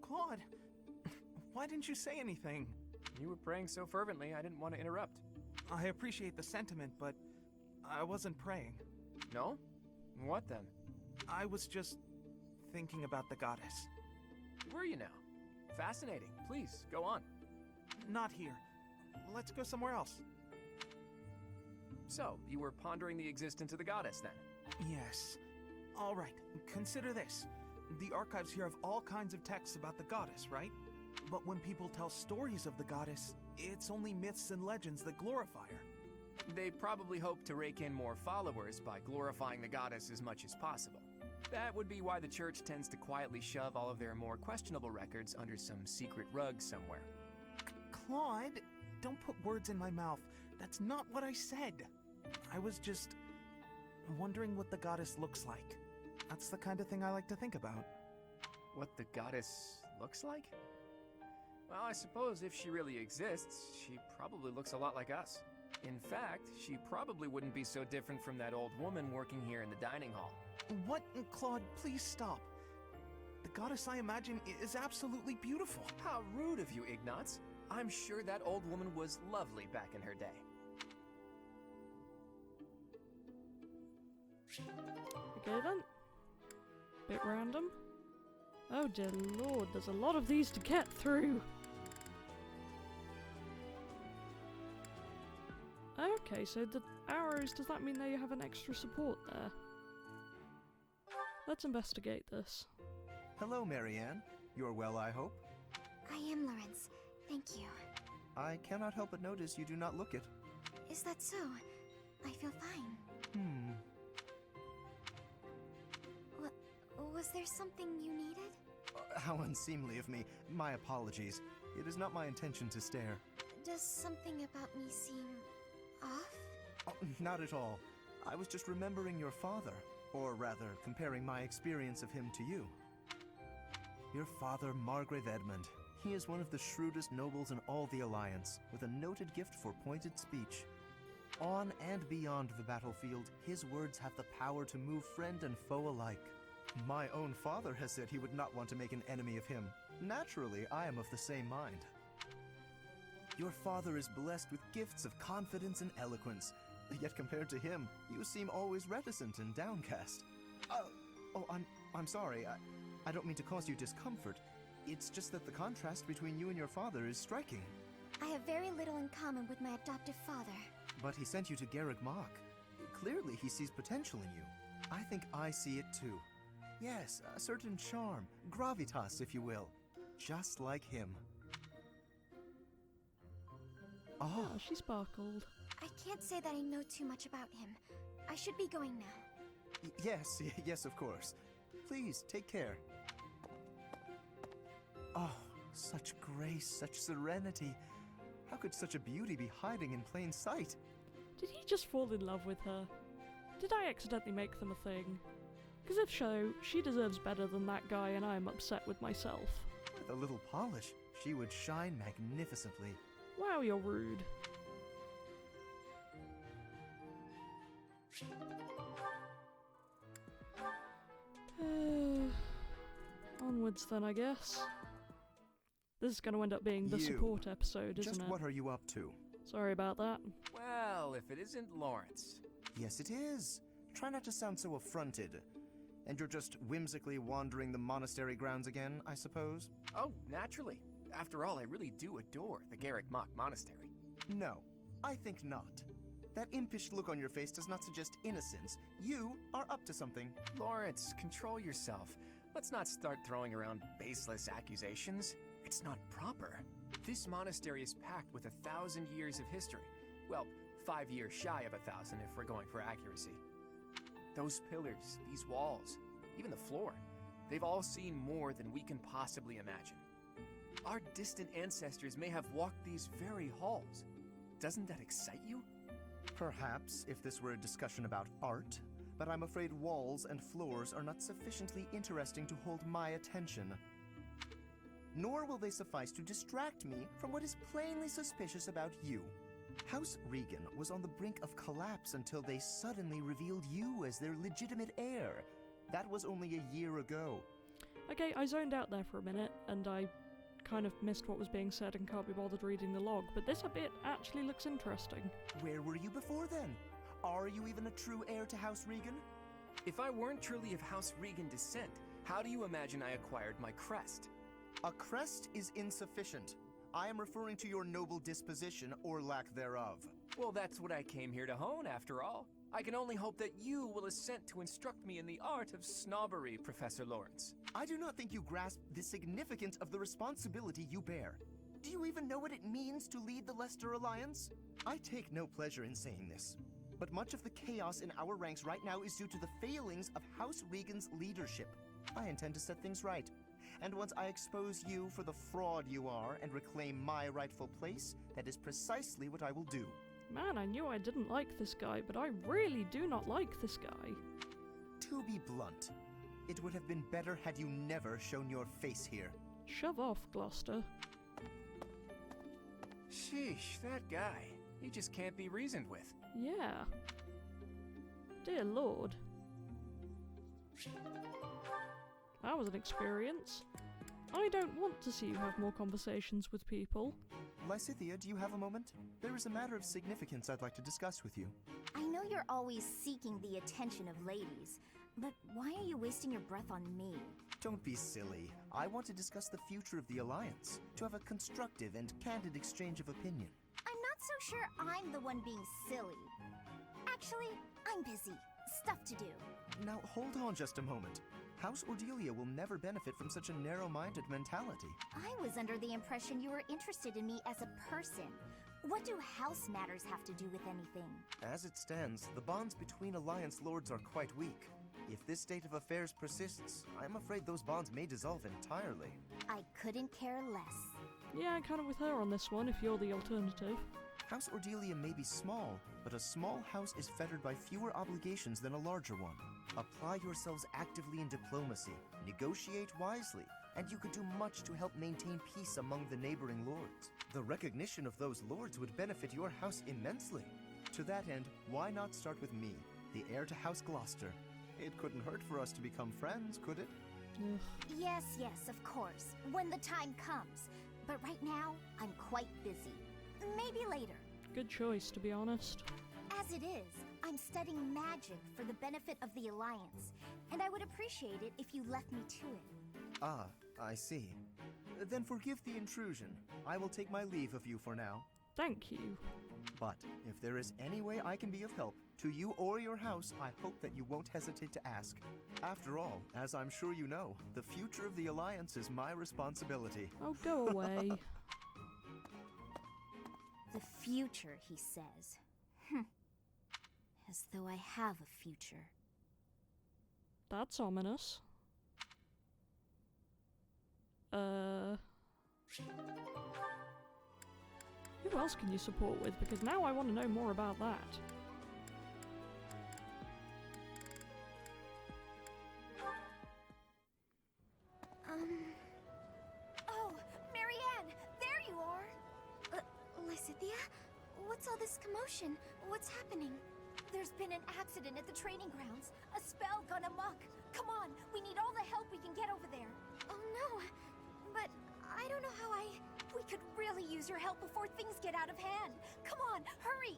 [SPEAKER 4] Claude, why didn't you say anything?
[SPEAKER 8] You were praying so fervently, I didn't want to interrupt.
[SPEAKER 4] I appreciate the sentiment, but I wasn't praying.
[SPEAKER 8] No? What then?
[SPEAKER 4] I was just thinking about the goddess.
[SPEAKER 8] Were you now? Fascinating. Please, go on.
[SPEAKER 4] Not here. Let's go somewhere else.
[SPEAKER 8] So, you were pondering the existence of the goddess then?
[SPEAKER 4] Yes. All right, consider this. The archives here have all kinds of texts about the goddess, right? But when people tell stories of the goddess, it's only myths and legends that glorify her.
[SPEAKER 8] They probably hope to rake in more followers by glorifying the goddess as much as possible. That would be why the church tends to quietly shove all of their more questionable records under some secret rug somewhere.
[SPEAKER 4] Claude, don't put words in my mouth. That's not what I said. I was just wondering what the goddess looks like. That's the kind of thing I like to think about.
[SPEAKER 8] What the goddess looks like? Well, I suppose if she really exists, she probably looks a lot like us. In fact, she probably wouldn't be so different from that old woman working here in the dining hall.
[SPEAKER 4] What? Claude, please stop. The goddess I imagine is absolutely beautiful.
[SPEAKER 8] How rude of you, Ignatz. I'm sure that old woman was lovely back in her day.
[SPEAKER 1] Okay then. Bit random. Oh dear lord, there's a lot of these to get through. Okay, so the arrows, does that mean they have an extra support there? Let's investigate this.
[SPEAKER 5] Hello, Marianne. You're well, I hope?
[SPEAKER 3] I am, Lawrence. Thank you.
[SPEAKER 5] I cannot help but notice you do not look it.
[SPEAKER 3] Is that so? I feel fine. Was there something you needed?
[SPEAKER 5] How unseemly of me. My apologies. It is not my intention to stare.
[SPEAKER 3] Does something about me seem off?
[SPEAKER 5] Oh, not at all. I was just remembering your father. Or rather, comparing my experience of him to you. Your father, Margrave Edmund. He is one of the shrewdest nobles in all the Alliance, with a noted gift for pointed speech. On and beyond the battlefield, his words have the power to move friend and foe alike. My own father has said he would not want to make an enemy of him. Naturally, I am of the same mind. Your father is blessed with gifts of confidence and eloquence, yet compared to him, you seem always reticent and downcast. I'm sorry. I don't mean to cause you discomfort. It's just that the contrast between you and your father is striking.
[SPEAKER 3] I have very little in common with my adoptive father.
[SPEAKER 5] But he sent you to Garreg Mach. Clearly, he sees potential in you. I think I see it too. Yes, a certain charm, gravitas, if you will. Just like him.
[SPEAKER 1] Oh, she sparkled.
[SPEAKER 3] I can't say that I know too much about him. I should be going now.
[SPEAKER 5] Yes, of course. Please, take care. Oh, such grace, such serenity. How could such a beauty be hiding in plain sight?
[SPEAKER 1] Did he just fall in love with her? Did I accidentally make them a thing? Because if so, she deserves better than that guy and I am upset with myself.
[SPEAKER 5] With a little polish, she would shine magnificently.
[SPEAKER 1] Wow, you're rude. Onwards then, I guess. This is going to end up being the support episode, isn't
[SPEAKER 5] Just
[SPEAKER 1] it?
[SPEAKER 5] what are you up to?
[SPEAKER 1] Sorry about that.
[SPEAKER 8] Well, if it isn't Lawrence.
[SPEAKER 5] Yes, it is. Try not to sound so affronted. And you're just whimsically wandering the monastery grounds again, I suppose?
[SPEAKER 8] Oh, naturally. After all, I really do adore the Garreg Mach Monastery.
[SPEAKER 5] No, I think not. That impish look on your face does not suggest innocence. You are up to something.
[SPEAKER 8] Lawrence, control yourself. Let's not start throwing around baseless accusations. It's not proper. This monastery is packed with 1,000 years of history. Well, 5 years shy of 1,000 if we're going for accuracy. Those pillars, these walls, even the floor, they've all seen more than we can possibly imagine. Our distant ancestors may have walked these very halls. Doesn't that excite you?
[SPEAKER 5] Perhaps if this were a discussion about art, but I'm afraid walls and floors are not sufficiently interesting to hold my attention. Nor will they suffice to distract me from what is plainly suspicious about you. House Regan was on the brink of collapse until they suddenly revealed you as their legitimate heir. That was only a year ago.
[SPEAKER 1] Okay, I zoned out there for a minute, and I kind of missed what was being said and can't be bothered reading the log, but this bit actually looks interesting.
[SPEAKER 5] Where were you before then? Are you even a true heir to House Regan?
[SPEAKER 8] If I weren't truly of House Regan descent, how do you imagine I acquired my crest?
[SPEAKER 5] A crest is insufficient. I am referring to your noble disposition or lack thereof.
[SPEAKER 8] Well, that's what I came here to hone, after all. I can only hope that you will assent to instruct me in the art of snobbery, Professor Lawrence.
[SPEAKER 5] I do not think you grasp the significance of the responsibility you bear. Do you even know what it means to lead the Leicester Alliance? I take no pleasure in saying this, but much of the chaos in our ranks right now is due to the failings of House Regan's leadership. I intend to set things right. And once I expose you for the fraud you are and reclaim my rightful place, that is precisely what I will do.
[SPEAKER 1] Man, I knew I didn't like this guy, but I really do not like this guy.
[SPEAKER 5] To be blunt, it would have been better had you never shown your face here.
[SPEAKER 1] Shove off, Gloucester.
[SPEAKER 8] Sheesh, that guy. He just can't be reasoned with.
[SPEAKER 1] Yeah. Dear Lord. That was an experience. I don't want to see you have more conversations with people.
[SPEAKER 5] Lysithea, do you have a moment? There is a matter of significance I'd like to discuss with you.
[SPEAKER 3] I know you're always seeking the attention of ladies, but why are you wasting your breath on me?
[SPEAKER 5] Don't be silly. I want to discuss the future of the Alliance, to have a constructive and candid exchange of opinion.
[SPEAKER 3] I'm not so sure I'm the one being silly. Actually, I'm busy. Stuff to do.
[SPEAKER 5] Now, hold on just a moment. House Cordelia will never benefit from such a narrow-minded mentality.
[SPEAKER 3] I was under the impression you were interested in me as a person. What do house matters have to do with anything?
[SPEAKER 5] As it stands, the bonds between Alliance lords are quite weak. If this state of affairs persists, I'm afraid those bonds may dissolve entirely.
[SPEAKER 3] I couldn't care less.
[SPEAKER 1] Yeah, I'm kind of with her on this one, if you're the alternative.
[SPEAKER 5] House Cordelia may be small, but a small house is fettered by fewer obligations than a larger one. Apply yourselves actively in diplomacy, negotiate wisely, and you could do much to help maintain peace among the neighboring lords. The recognition of those lords would benefit your house immensely. To that end, why not start with me, the heir to House Gloucester? It couldn't hurt for us to become friends, could it?
[SPEAKER 1] Ugh.
[SPEAKER 3] Yes, of course, when the time comes. But right now, I'm quite busy. Maybe later.
[SPEAKER 1] Good choice, to be honest.
[SPEAKER 3] As it is, I'm studying magic for the benefit of the Alliance, and I would appreciate it if you left me to it.
[SPEAKER 5] Ah, I see. Then forgive the intrusion. I will take my leave of you for now.
[SPEAKER 1] Thank you.
[SPEAKER 5] But if there is any way I can be of help, to you or your house, I hope that you won't hesitate to ask. After all, as I'm sure you know, the future of the Alliance is my responsibility.
[SPEAKER 1] Oh, go away.
[SPEAKER 3] The future, he says. As though I have a future.
[SPEAKER 1] That's ominous. Who else can you support with? Because now I want to know more about that.
[SPEAKER 3] Oh, Marianne! There you are! Lysithia? What's all this commotion? What's happening? There's been an accident at the training grounds. A spell gone amok. Come on, we need all the help we can get over there. Oh no, but I don't know how We could really use your help before things get out of hand. Come on, hurry!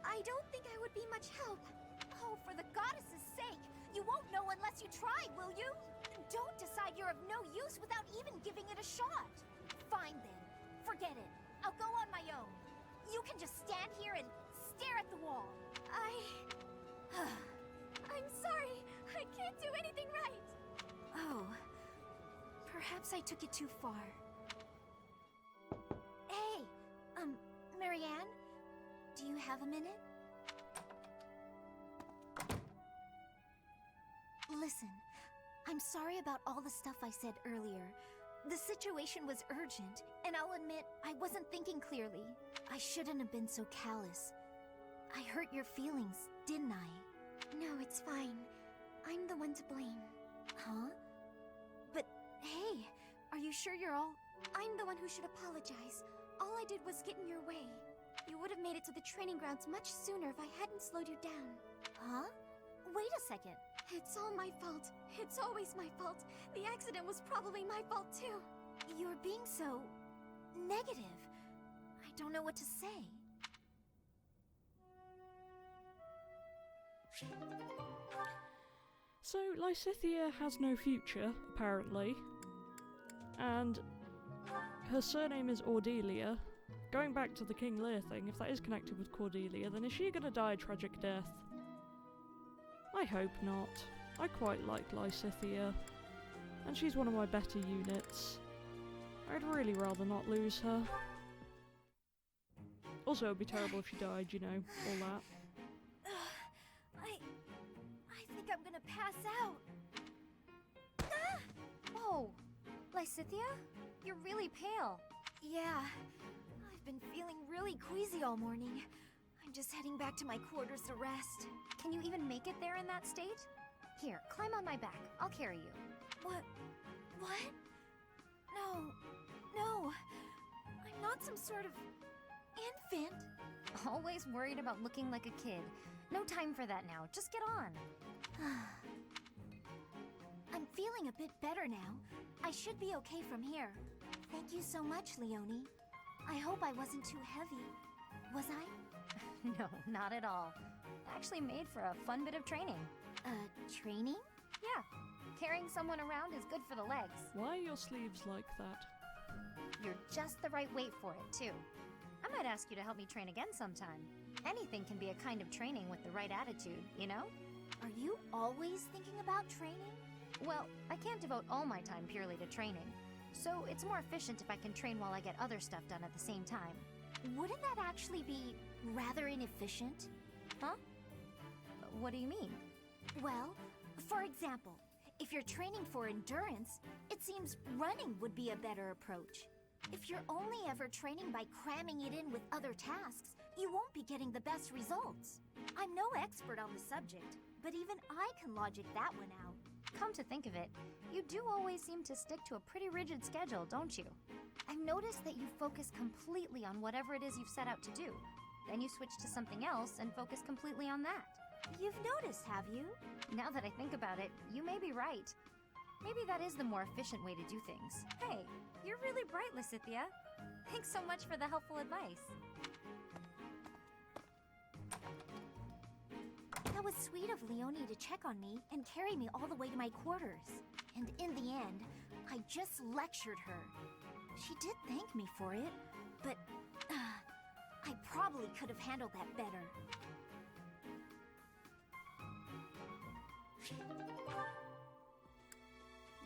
[SPEAKER 3] I don't think I would be much help. Oh, for the goddess's sake! You won't know unless you try, will you? Don't decide you're of no use without even giving it a shot. Fine then. Forget it. I'll go on my own. You can just stand here and stare at the wall. I'm sorry. I can't do anything right. Oh. Perhaps I took it too far. Hey, Marianne? Do you have a minute? Listen, I'm sorry about all the stuff I said earlier. The situation was urgent, and I'll admit I wasn't thinking clearly. I shouldn't have been so callous. I hurt your feelings, didn't I? No, it's fine. I'm the one to blame. Huh? But hey, are you sure you're all... I'm the one who should apologize. All I did was get in your way. You would have made it to the training grounds much sooner if I hadn't slowed you down. Huh? Wait a second. It's all my fault. It's always my fault. The accident was probably my fault too. You're being so... negative. I don't know what to say.
[SPEAKER 1] So, Lysithia has no future, apparently. And her surname is Ordelia. Going back to the King Lear thing, if that is connected with Cordelia, then is she gonna die a tragic death? I hope not. I quite like Lysithia. And she's one of my better units. I'd really rather not lose her. Also, it'd be terrible if she died, you know, all that.
[SPEAKER 3] I think I'm gonna pass out. Ah! Oh, Lysithia? You're really pale. Yeah, I've been feeling really queasy all morning. I'm just heading back to my quarters to rest. Can you even make it there in that state? Here, climb on my back. I'll carry you. What? No. I'm not some sort of infant. Always worried about looking like a kid. No time for that now. Just get on. I'm feeling a bit better now. I should be okay from here. Thank you so much, Leonie. I hope I wasn't too heavy. Was I?
[SPEAKER 9] No, not at all. Actually made for a fun bit of training.
[SPEAKER 3] Training?
[SPEAKER 9] Yeah. Carrying someone around is good for the legs.
[SPEAKER 1] Why are your sleeves like that?
[SPEAKER 9] You're just the right weight for it, too. I might ask you to help me train again sometime. Anything can be a kind of training with the right attitude, you know?
[SPEAKER 3] Are you always thinking about training?
[SPEAKER 9] Well, I can't devote all my time purely to training. So it's more efficient if I can train while I get other stuff done at the same time.
[SPEAKER 3] Wouldn't that actually be rather inefficient?
[SPEAKER 9] Huh? What do you mean?
[SPEAKER 3] Well, for example, if you're training for endurance, it seems running would be a better approach. If you're only ever training by cramming it in with other tasks, you won't be getting the best results. I'm no expert on the subject, but even I can logic that one out.
[SPEAKER 9] Come to think of it, you do always seem to stick to a pretty rigid schedule, don't you? I've noticed that you focus completely on whatever it is you've set out to do. Then you switch to something else and focus completely on that.
[SPEAKER 3] You've noticed, have you?
[SPEAKER 9] Now that I think about it, you may be right. Maybe that is the more efficient way to do things.
[SPEAKER 7] Hey, you're really bright, Lysithia. Thanks so much for the helpful advice.
[SPEAKER 3] That was sweet of Leonie to check on me and carry me all the way to my quarters. And in the end, I just lectured her. She did thank me for it, but I probably could have handled that better.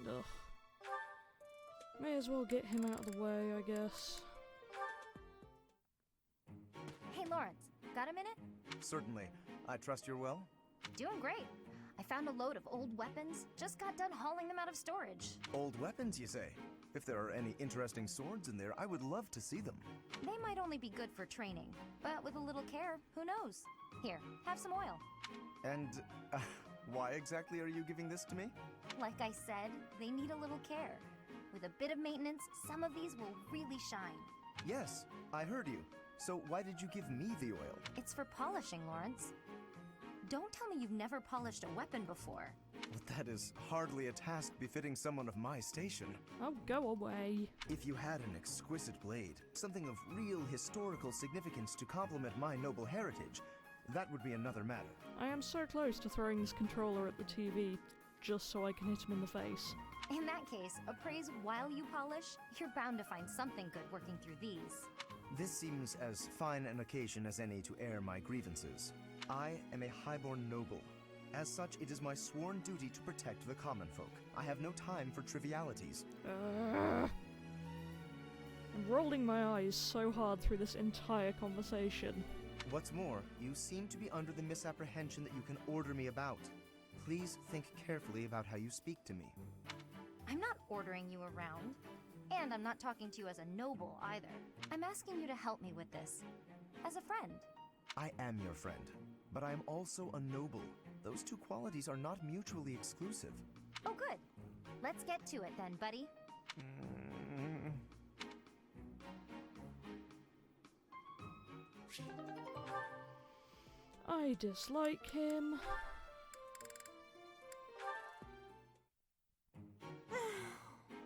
[SPEAKER 1] Ugh. May as well get him out of the way, I guess.
[SPEAKER 9] Hey Lawrence, got a minute?
[SPEAKER 5] Certainly. I trust you're well?
[SPEAKER 9] Doing great. I found a load of old weapons, just got done hauling them out of storage.
[SPEAKER 5] Old weapons, you say? If there are any interesting swords in there, I would love to see them.
[SPEAKER 9] They might only be good for training, but with a little care, who knows? Here, have some oil.
[SPEAKER 5] And why exactly are you giving this to me?
[SPEAKER 9] Like I said, they need a little care. With a bit of maintenance, some of these will really shine.
[SPEAKER 5] Yes, I heard you. So why did you give me the oil?
[SPEAKER 9] It's for polishing, Lawrence. Don't tell me you've never polished a weapon before.
[SPEAKER 5] Well, that is hardly a task befitting someone of my station.
[SPEAKER 1] Oh, go away.
[SPEAKER 5] If you had an exquisite blade, something of real historical significance to complement my noble heritage, that would be another matter.
[SPEAKER 1] I am so close to throwing this controller at the TV, just so I can hit him in the face.
[SPEAKER 9] In that case, appraise while you polish, you're bound to find something good working through these.
[SPEAKER 5] This seems as fine an occasion as any to air my grievances. I am a highborn noble. As such, it is my sworn duty to protect the common folk. I have no time for trivialities.
[SPEAKER 1] I'm rolling my eyes so hard through this entire conversation.
[SPEAKER 5] What's more, you seem to be under the misapprehension that you can order me about. Please think carefully about how you speak to me.
[SPEAKER 9] I'm not ordering you around, and I'm not talking to you as a noble either. I'm asking you to help me with this, as a friend.
[SPEAKER 5] I am your friend, but I am also a noble. Those two qualities are not mutually exclusive.
[SPEAKER 9] Oh good. Let's get to it then, buddy.
[SPEAKER 1] I dislike him.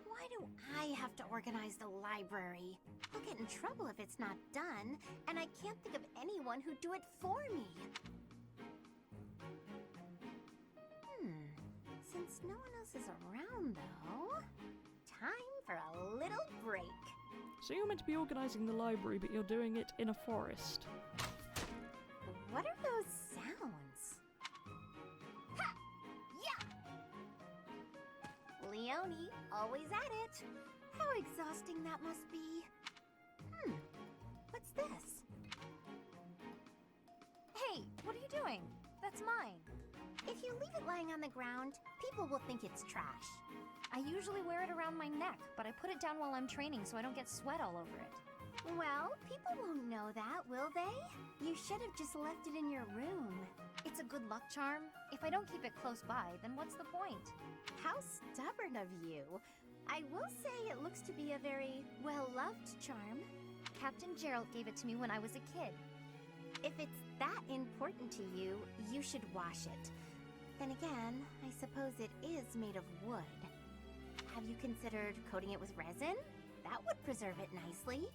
[SPEAKER 3] Why do I have to organize the library? I'll get in trouble if it's not done, and I can't think of anyone who'd do it for me. Since no one else is around, though, time for a little break.
[SPEAKER 1] So you're meant to be organising the library, but you're doing it in a forest.
[SPEAKER 3] What are those sounds? Ha! Yeah! Leonie, always at it. How exhausting that must be. What's this?
[SPEAKER 9] Hey, what are you doing? That's mine.
[SPEAKER 3] If you leave it lying on the ground, people will think it's trash.
[SPEAKER 9] I usually wear it around my neck, but I put it down while I'm training so I don't get sweat all over it.
[SPEAKER 3] Well, people won't know that, will they? You should have just left it in your room.
[SPEAKER 9] It's a good luck charm. If I don't keep it close by, then what's the point?
[SPEAKER 3] How stubborn of you. I will say it looks to be a very well-loved charm.
[SPEAKER 9] Captain Gerald gave it to me when I was a kid.
[SPEAKER 3] If it's that important to you, you should wash it. Then again, I suppose it is made of wood. Have you considered coating it with resin? That would preserve it nicely.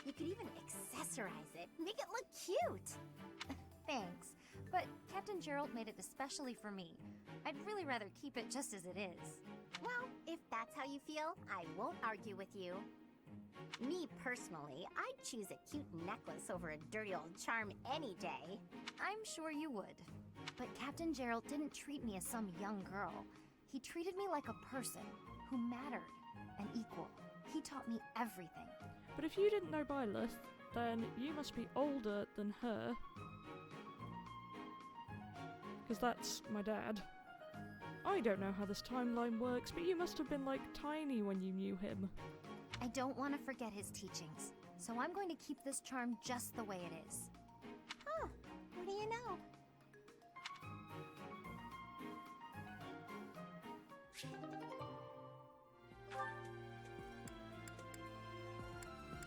[SPEAKER 3] You could even accessorize it, make it look cute.
[SPEAKER 9] Thanks, but Captain Gerald made it especially for me. I'd really rather keep it just as it is.
[SPEAKER 3] Well, if that's how you feel, I won't argue with you. Me personally, I'd choose a cute necklace over a dirty old charm any day.
[SPEAKER 9] I'm sure you would. But Captain Gerald didn't treat me as some young girl. He treated me like a person who mattered, an equal. He taught me everything.
[SPEAKER 1] But if you didn't know Byleth, then you must be older than her. Because that's my dad. I don't know how this timeline works, but you must have been like tiny when you knew him.
[SPEAKER 9] I don't want to forget his teachings, so I'm going to keep this charm just the way it is.
[SPEAKER 3] Huh, what do you know?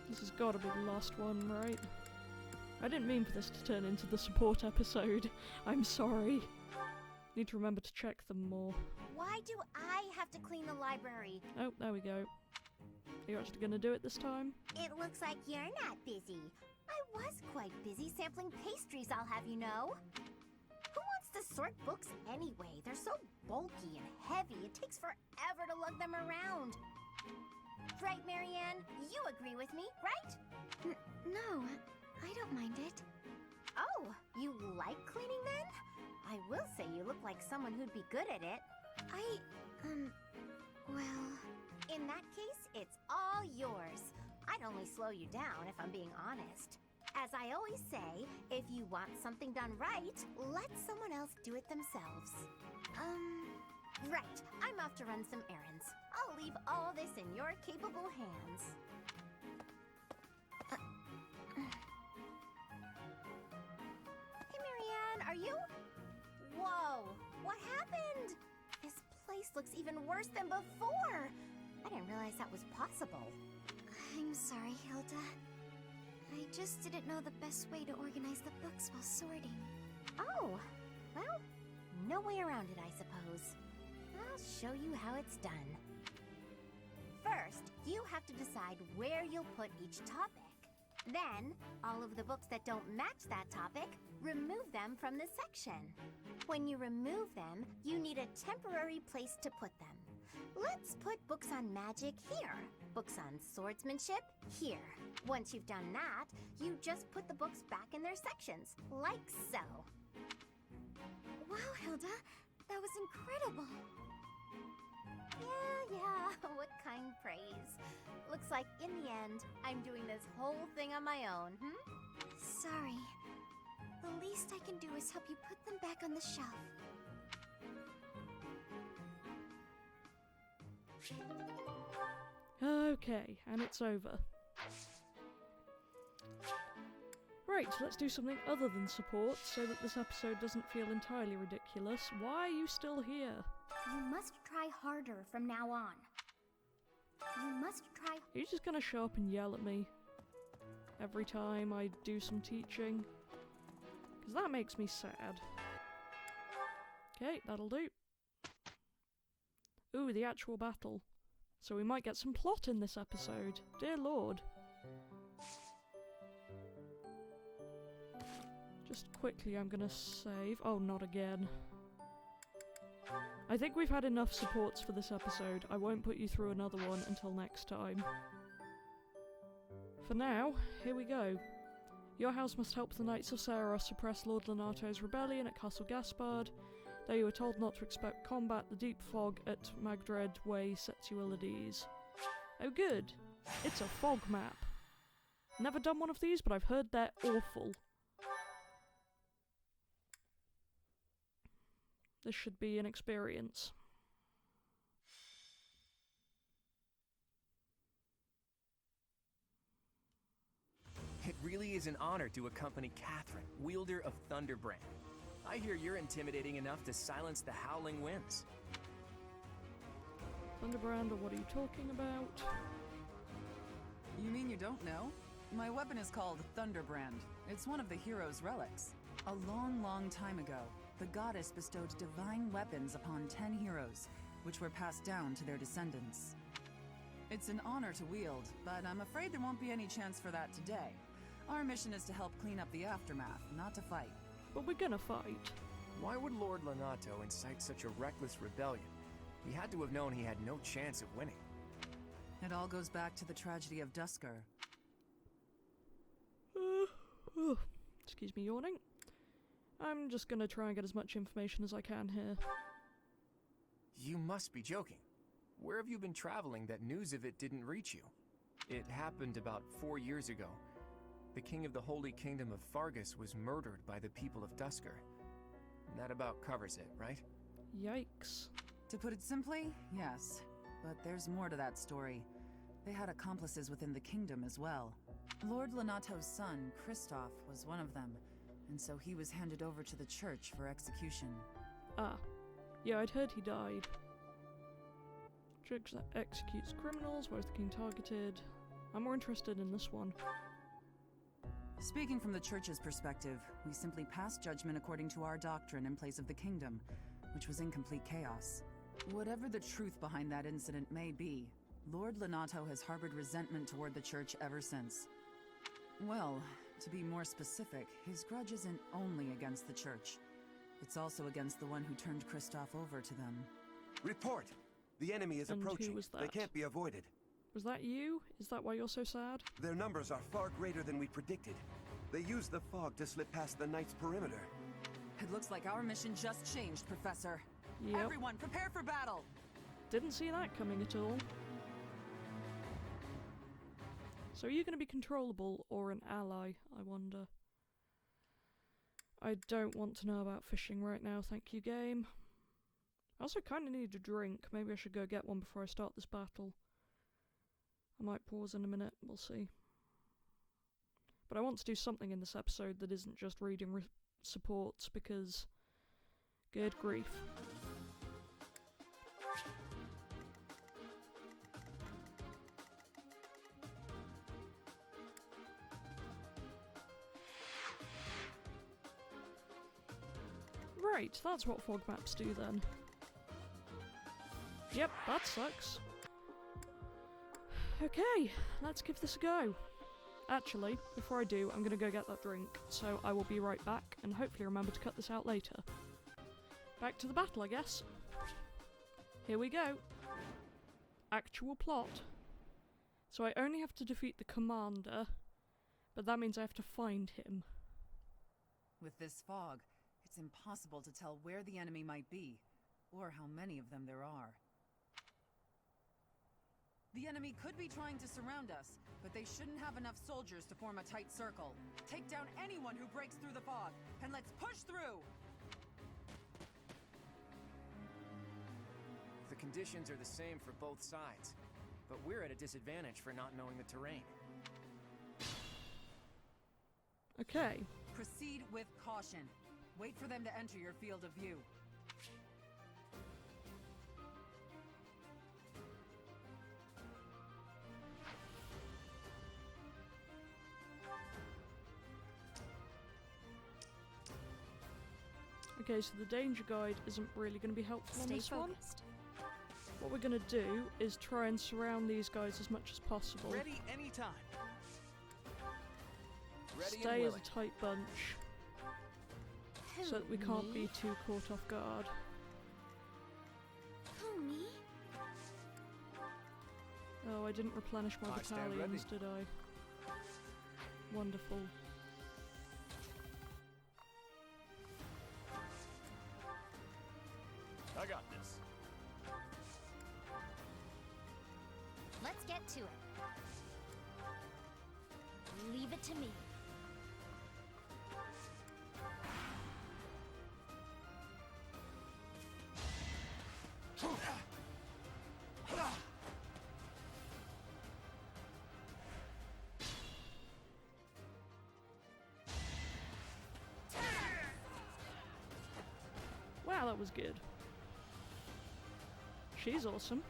[SPEAKER 1] This has got to be the last one, right? I didn't mean for this to turn into the support episode. I'm sorry. Need to remember to check them more.
[SPEAKER 3] Why do I have to clean the library?
[SPEAKER 1] Oh, there we go. Are you actually gonna do it this time?
[SPEAKER 3] It looks like you're not busy. I was quite busy sampling pastries, I'll have you know. Who wants to sort books anyway? They're so bulky and heavy, it takes forever to lug them around. Right, Marianne? You agree with me, right?
[SPEAKER 9] No, I don't mind it.
[SPEAKER 3] Oh, you like cleaning then? I will say you look like someone who'd be good at it.
[SPEAKER 9] Well...
[SPEAKER 3] In that case, it's all yours. I'd only slow you down if I'm being honest. As I always say, if you want something done right, let someone else do it themselves. Right. I'm off to run some errands. I'll leave all this in your capable hands. Hey, Marianne, are you? Whoa, what happened? This place looks even worse than before. I didn't realize that was possible.
[SPEAKER 9] I'm sorry, Hilda. I just didn't know the best way to organize the books while sorting.
[SPEAKER 3] Oh, well, no way around it, I suppose. I'll show you how it's done. First, you have to decide where you'll put each topic. Then, all of the books that don't match that topic, remove them from the section. When you remove them, you need a temporary place to put them. Let's put books on magic here. Books on swordsmanship here. Once you've done that, you just put the books back in their sections, like so.
[SPEAKER 9] Wow, Hilda, that was incredible.
[SPEAKER 3] Yeah, what kind praise. Looks like in the end, I'm doing this whole thing on my own,
[SPEAKER 9] Sorry. The least I can do is help you put them back on the shelf.
[SPEAKER 1] Okay, and it's over. Right, let's do something other than support so that this episode doesn't feel entirely ridiculous. Why are you still here?
[SPEAKER 9] You must try harder from now on. You must try...
[SPEAKER 1] Are you just gonna show up and yell at me every time I do some teaching? Because that makes me sad. Okay, that'll do. Ooh, the actual battle. So we might get some plot in this episode. Dear Lord. Just quickly, I'm gonna save. Oh, not again. I think we've had enough supports for this episode. I won't put you through another one until next time. For now, here we go. Your house must help the Knights of Sarah suppress Lord Lenato's rebellion at Castle Gaspard. Though you were told not to expect combat, the deep fog at Magdred Way sets you ill at ease. Oh good, it's a fog map. Never done one of these, but I've heard they're awful. This should be an experience.
[SPEAKER 8] It really is an honor to accompany Catherine, wielder of Thunderbrand. I hear you're intimidating enough to silence the howling winds.
[SPEAKER 1] Thunderbrand, or what are you talking about?
[SPEAKER 10] You mean you don't know? My weapon is called Thunderbrand. It's one of the hero's relics. A long, long time ago, the goddess bestowed divine weapons upon 10 heroes, which were passed down to their descendants. It's an honor to wield, but I'm afraid there won't be any chance for that today. Our mission is to help clean up the aftermath, not to fight.
[SPEAKER 1] But we're gonna fight.
[SPEAKER 8] Why would Lord Lenato incite such a reckless rebellion? He had to have known he had no chance of winning.
[SPEAKER 10] It all goes back to the tragedy of Dusker.
[SPEAKER 1] Excuse me yawning. I'm just gonna try and get as much information as I can here.
[SPEAKER 8] You must be joking. Where have you been traveling that news of it didn't reach you? It happened about 4 years ago. The king of the Holy Kingdom of Fargus was murdered by the people of Dusker. That about covers it, right?
[SPEAKER 1] Yikes.
[SPEAKER 10] To put it simply, yes. But there's more to that story. They had accomplices within the kingdom as well. Lord Lenato's son, Kristoff, was one of them, and so he was handed over to the church for execution.
[SPEAKER 1] Ah. Yeah, I'd heard he died. Church that executes criminals, where's the king targeted? I'm more interested in this one.
[SPEAKER 10] Speaking from the Church's perspective, we simply pass judgment according to our doctrine in place of the kingdom, which was in complete chaos. Whatever the truth behind that incident may be, Lord Lenato has harbored resentment toward the Church ever since. Well, to be more specific, his grudge isn't only against the Church. It's also against the one who turned Kristoff over to them.
[SPEAKER 11] Report! The enemy is
[SPEAKER 1] And who
[SPEAKER 11] approaching.
[SPEAKER 1] was that?
[SPEAKER 11] They can't be avoided.
[SPEAKER 1] Was that you? Is that why you're so sad?
[SPEAKER 11] Their numbers are far greater than we predicted. They used the fog to slip past the Knight's perimeter.
[SPEAKER 10] It looks like our mission just changed, Professor.
[SPEAKER 1] Yep.
[SPEAKER 10] Everyone, prepare for battle!
[SPEAKER 1] Didn't see that coming at all. So are you going to be controllable or an ally, I wonder? I don't want to know about fishing right now, thank you, game. I also kind of need a drink. Maybe I should go get one before I start this battle. I might pause in a minute, we'll see. But I want to do something in this episode that isn't just reading supports, because... good grief. Right, that's what fog maps do then. Yep, that sucks. Okay, let's give this a go. Actually, before I do, I'm gonna go get that drink, so I will be right back, and hopefully remember to cut this out later. Back to the battle, I guess. Here we go. Actual plot. So I only have to defeat the commander, but that means I have to find him.
[SPEAKER 10] With this fog, it's impossible to tell where the enemy might be, or how many of them there are. The enemy could be trying to surround us, but they shouldn't have enough soldiers to form a tight circle. Take down anyone who breaks through the fog, and let's push through!
[SPEAKER 8] The conditions are the same for both sides, but we're at a disadvantage for not knowing the terrain.
[SPEAKER 1] Okay.
[SPEAKER 10] Proceed with caution. Wait for them to enter your field of view.
[SPEAKER 1] Okay, so the danger guide isn't really going to be helpful on
[SPEAKER 9] Stay
[SPEAKER 1] this
[SPEAKER 9] focused.
[SPEAKER 1] one. What we're going to do is try and surround these guys as much as possible.
[SPEAKER 4] Ready anytime.
[SPEAKER 8] Ready and
[SPEAKER 1] Stay as
[SPEAKER 8] willing.
[SPEAKER 1] a tight bunch, so that we can't be too caught off guard.
[SPEAKER 3] Who, me?
[SPEAKER 1] Oh, I didn't replenish my
[SPEAKER 11] I stand
[SPEAKER 1] battalions,
[SPEAKER 11] ready.
[SPEAKER 1] did I? Wonderful.
[SPEAKER 2] I got this.
[SPEAKER 9] Let's get to it. Leave it to me.
[SPEAKER 1] Wow, that was good. She's awesome.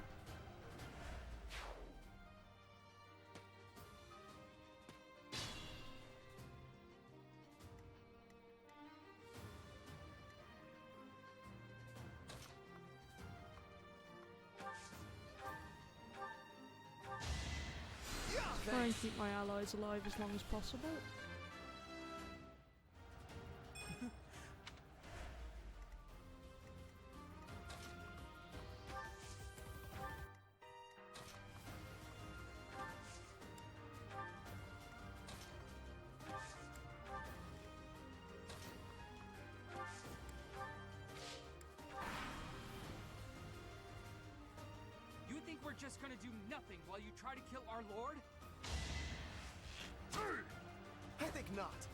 [SPEAKER 1] Try and keep my allies alive as long as possible.
[SPEAKER 12] You think we're just gonna do nothing while you try to kill our lord?
[SPEAKER 5] I think not.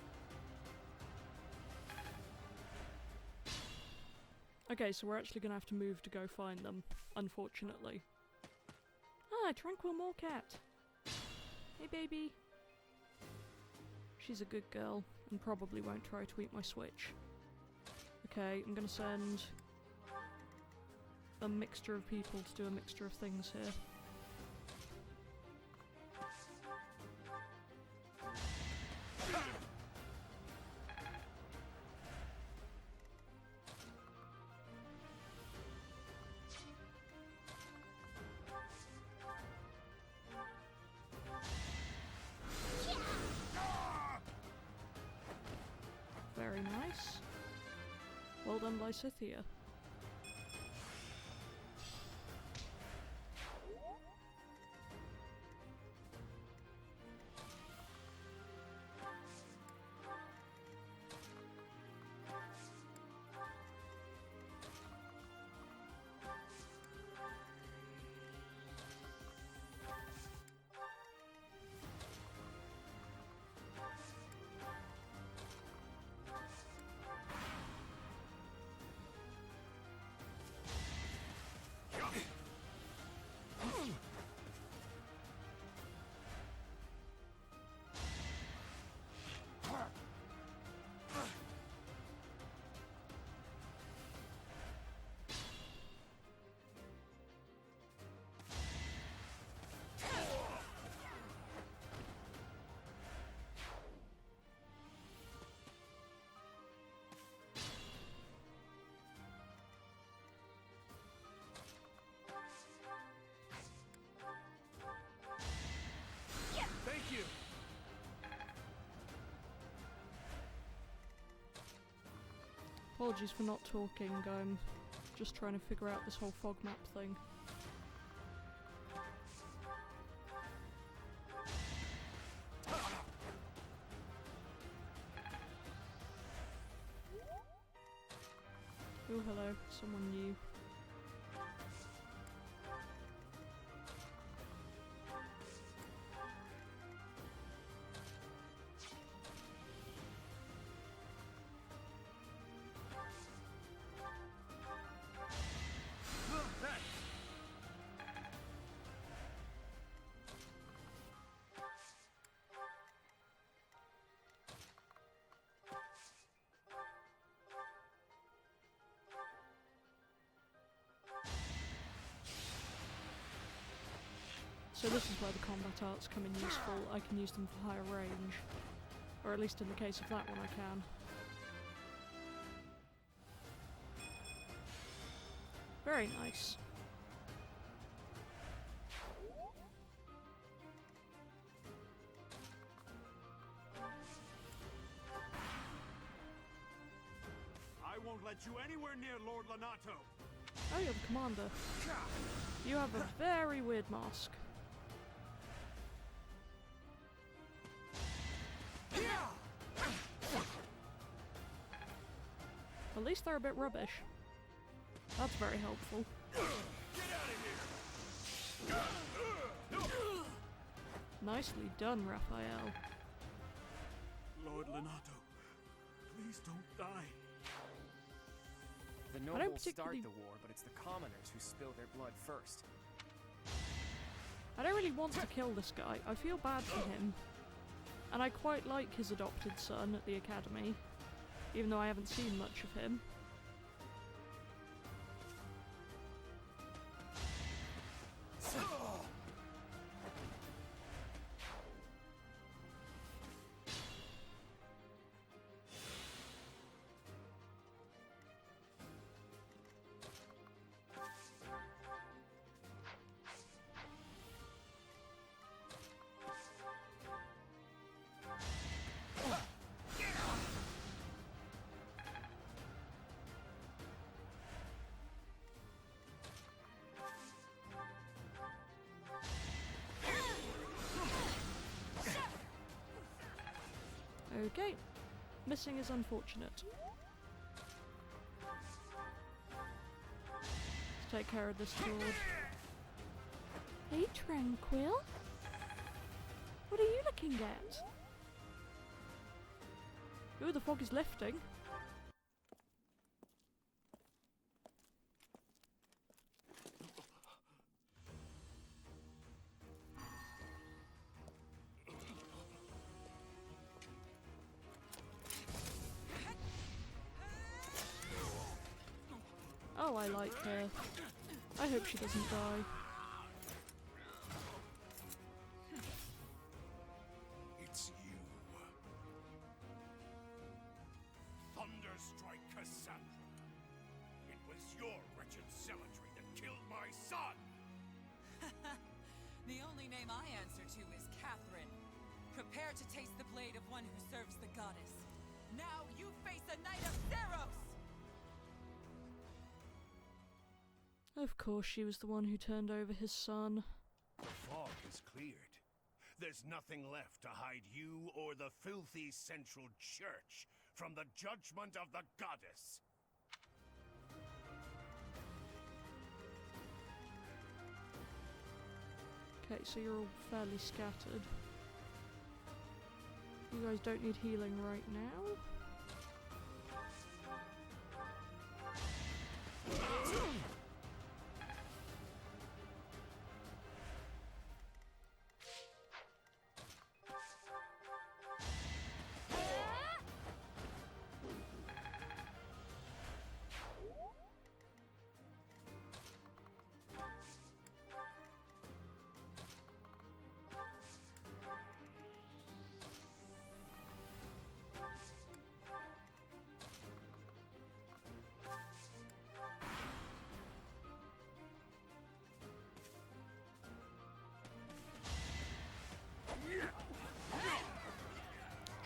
[SPEAKER 1] Okay, so we're actually gonna have to move to go find them, unfortunately. Ah, Tranquil Moorcat. Hey, baby. She's a good girl, and probably won't try to eat my switch. Okay, I'm gonna send a mixture of people to do a mixture of things here. Well done, Lysithia.
[SPEAKER 4] Thank you!
[SPEAKER 1] Apologies for not talking, I'm just trying to figure out this whole fog map thing. Oh hello, someone new. So this is where the combat arts come in useful. I can use them for higher range. Or at least in the case of that one I can. Very nice.
[SPEAKER 13] I won't let you anywhere near Lord Lanato.
[SPEAKER 1] Oh, you're the commander. You have a very weird mask. At least they're a bit rubbish. That's very helpful. Nicely done, Raphael.
[SPEAKER 13] Lord Lanato, please don't die.
[SPEAKER 8] The nobles start the war, but it's the commoners who spill their blood first.
[SPEAKER 1] I don't really want to kill this guy. I feel bad for him. And I quite like his adopted son at the academy, even though I haven't seen much of him. Okay, missing is unfortunate. Let's take care of this sword. Hey, Tranquil. What are you looking at? Ooh, the fog is lifting. Oh, I like her. I hope she doesn't die.
[SPEAKER 13] It's you. Thunderstrike Cassandra. It was your wretched zealotry that killed my son!
[SPEAKER 10] The only name I answer to is Catherine. Prepare to taste the blade of one who serves the goddess. Now you face a knight of Theros!
[SPEAKER 1] Of course she was the one who turned over his son.
[SPEAKER 13] The fog is cleared. There's nothing left to hide you or the filthy Central Church from the judgment of the goddess.
[SPEAKER 1] Okay, so you're all fairly scattered. You guys don't need healing right now.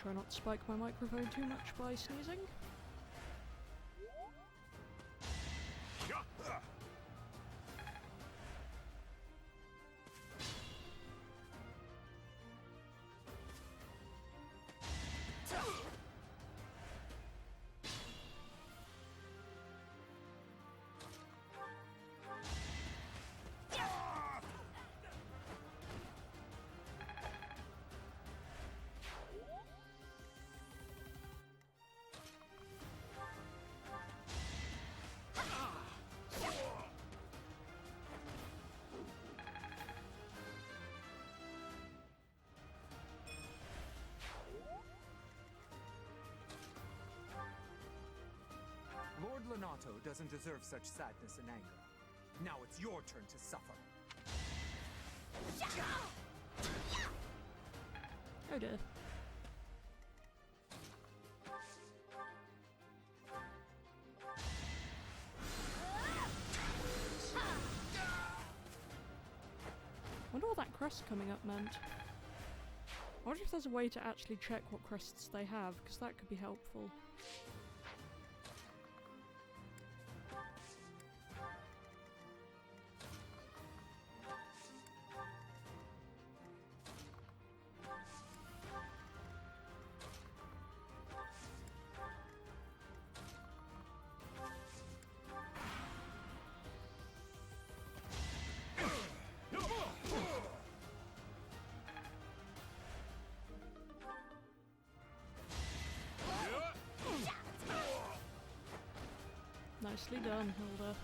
[SPEAKER 1] Try not to spike my microphone too much by sneezing.
[SPEAKER 14] Lord Lenato doesn't deserve such sadness and anger. Now it's your turn to suffer.
[SPEAKER 1] Oh dear. Wonder what that crest coming up meant. I wonder if there's a way to actually check what crests they have, because that could be helpful. Nicely done, Hilda.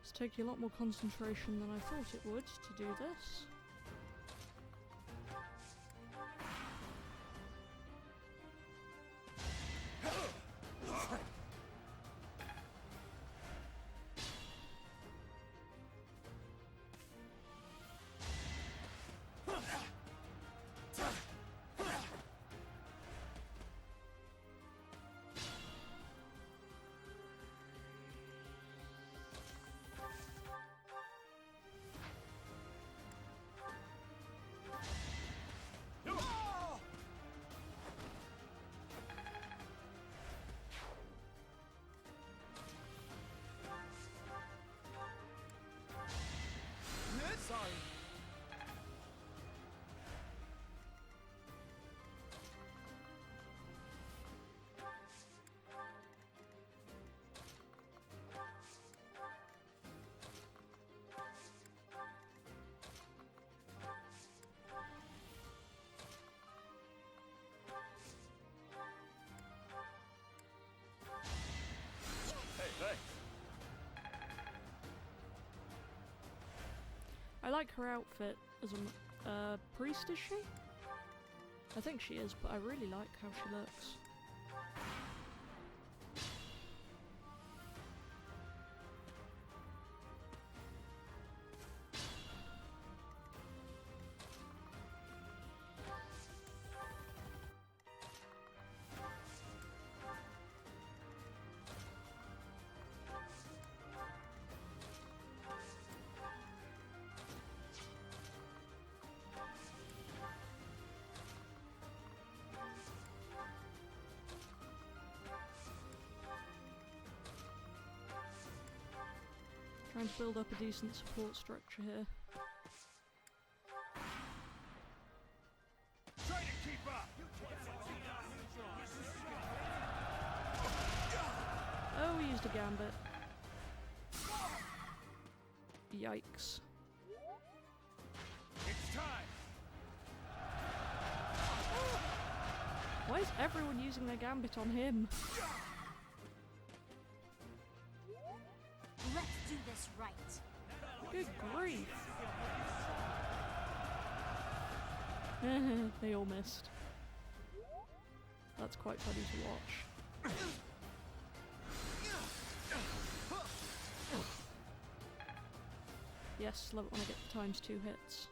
[SPEAKER 1] It's taking a lot more concentration than I thought it would to do this. like her outfit as a priest, is she? I think she is, but I really like how she looks. Trying to build up a decent support structure here.
[SPEAKER 13] Try to keep up.
[SPEAKER 1] Oh, we used a gambit. Yikes.
[SPEAKER 13] It's time.
[SPEAKER 1] Why is everyone using their gambit on him?
[SPEAKER 9] Let's do this right.
[SPEAKER 1] Good grief. They all missed. That's quite funny to watch. Yes, love it when I get the ×2 hits.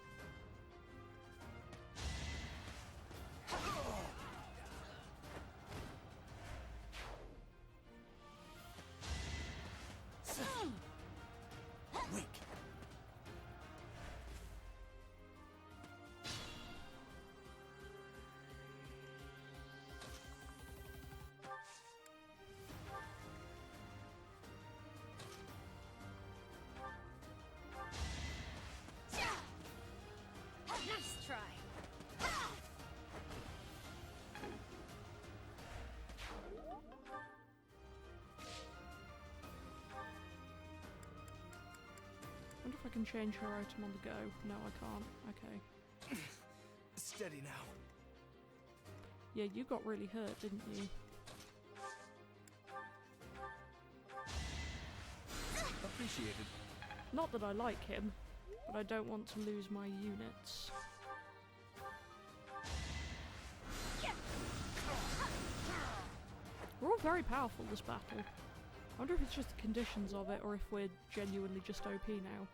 [SPEAKER 9] Nice try.
[SPEAKER 1] Wonder if I can change her item on the go. No, I can't. Okay.
[SPEAKER 5] Steady now.
[SPEAKER 1] Yeah, you got really hurt, didn't you?
[SPEAKER 5] Appreciated.
[SPEAKER 1] Not that I like him, but I don't want to lose my units. We're all very powerful this battle. I wonder if it's just the conditions of it, or if we're genuinely just OP now.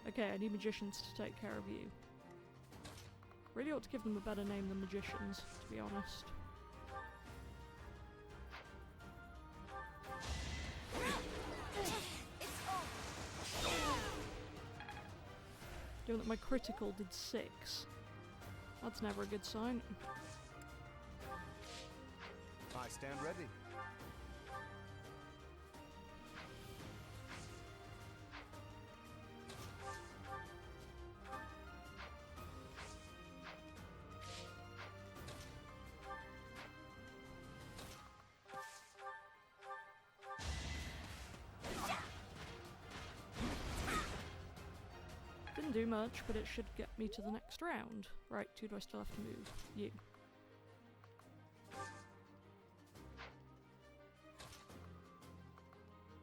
[SPEAKER 1] Okay, I need magicians to take care of you. Really ought to give them a better name than magicians, to be honest. Given that my critical did 6. That's never a good sign.
[SPEAKER 5] I stand ready.
[SPEAKER 1] Didn't do much, but it should get me to the next round. Right, who do I still have to move? You.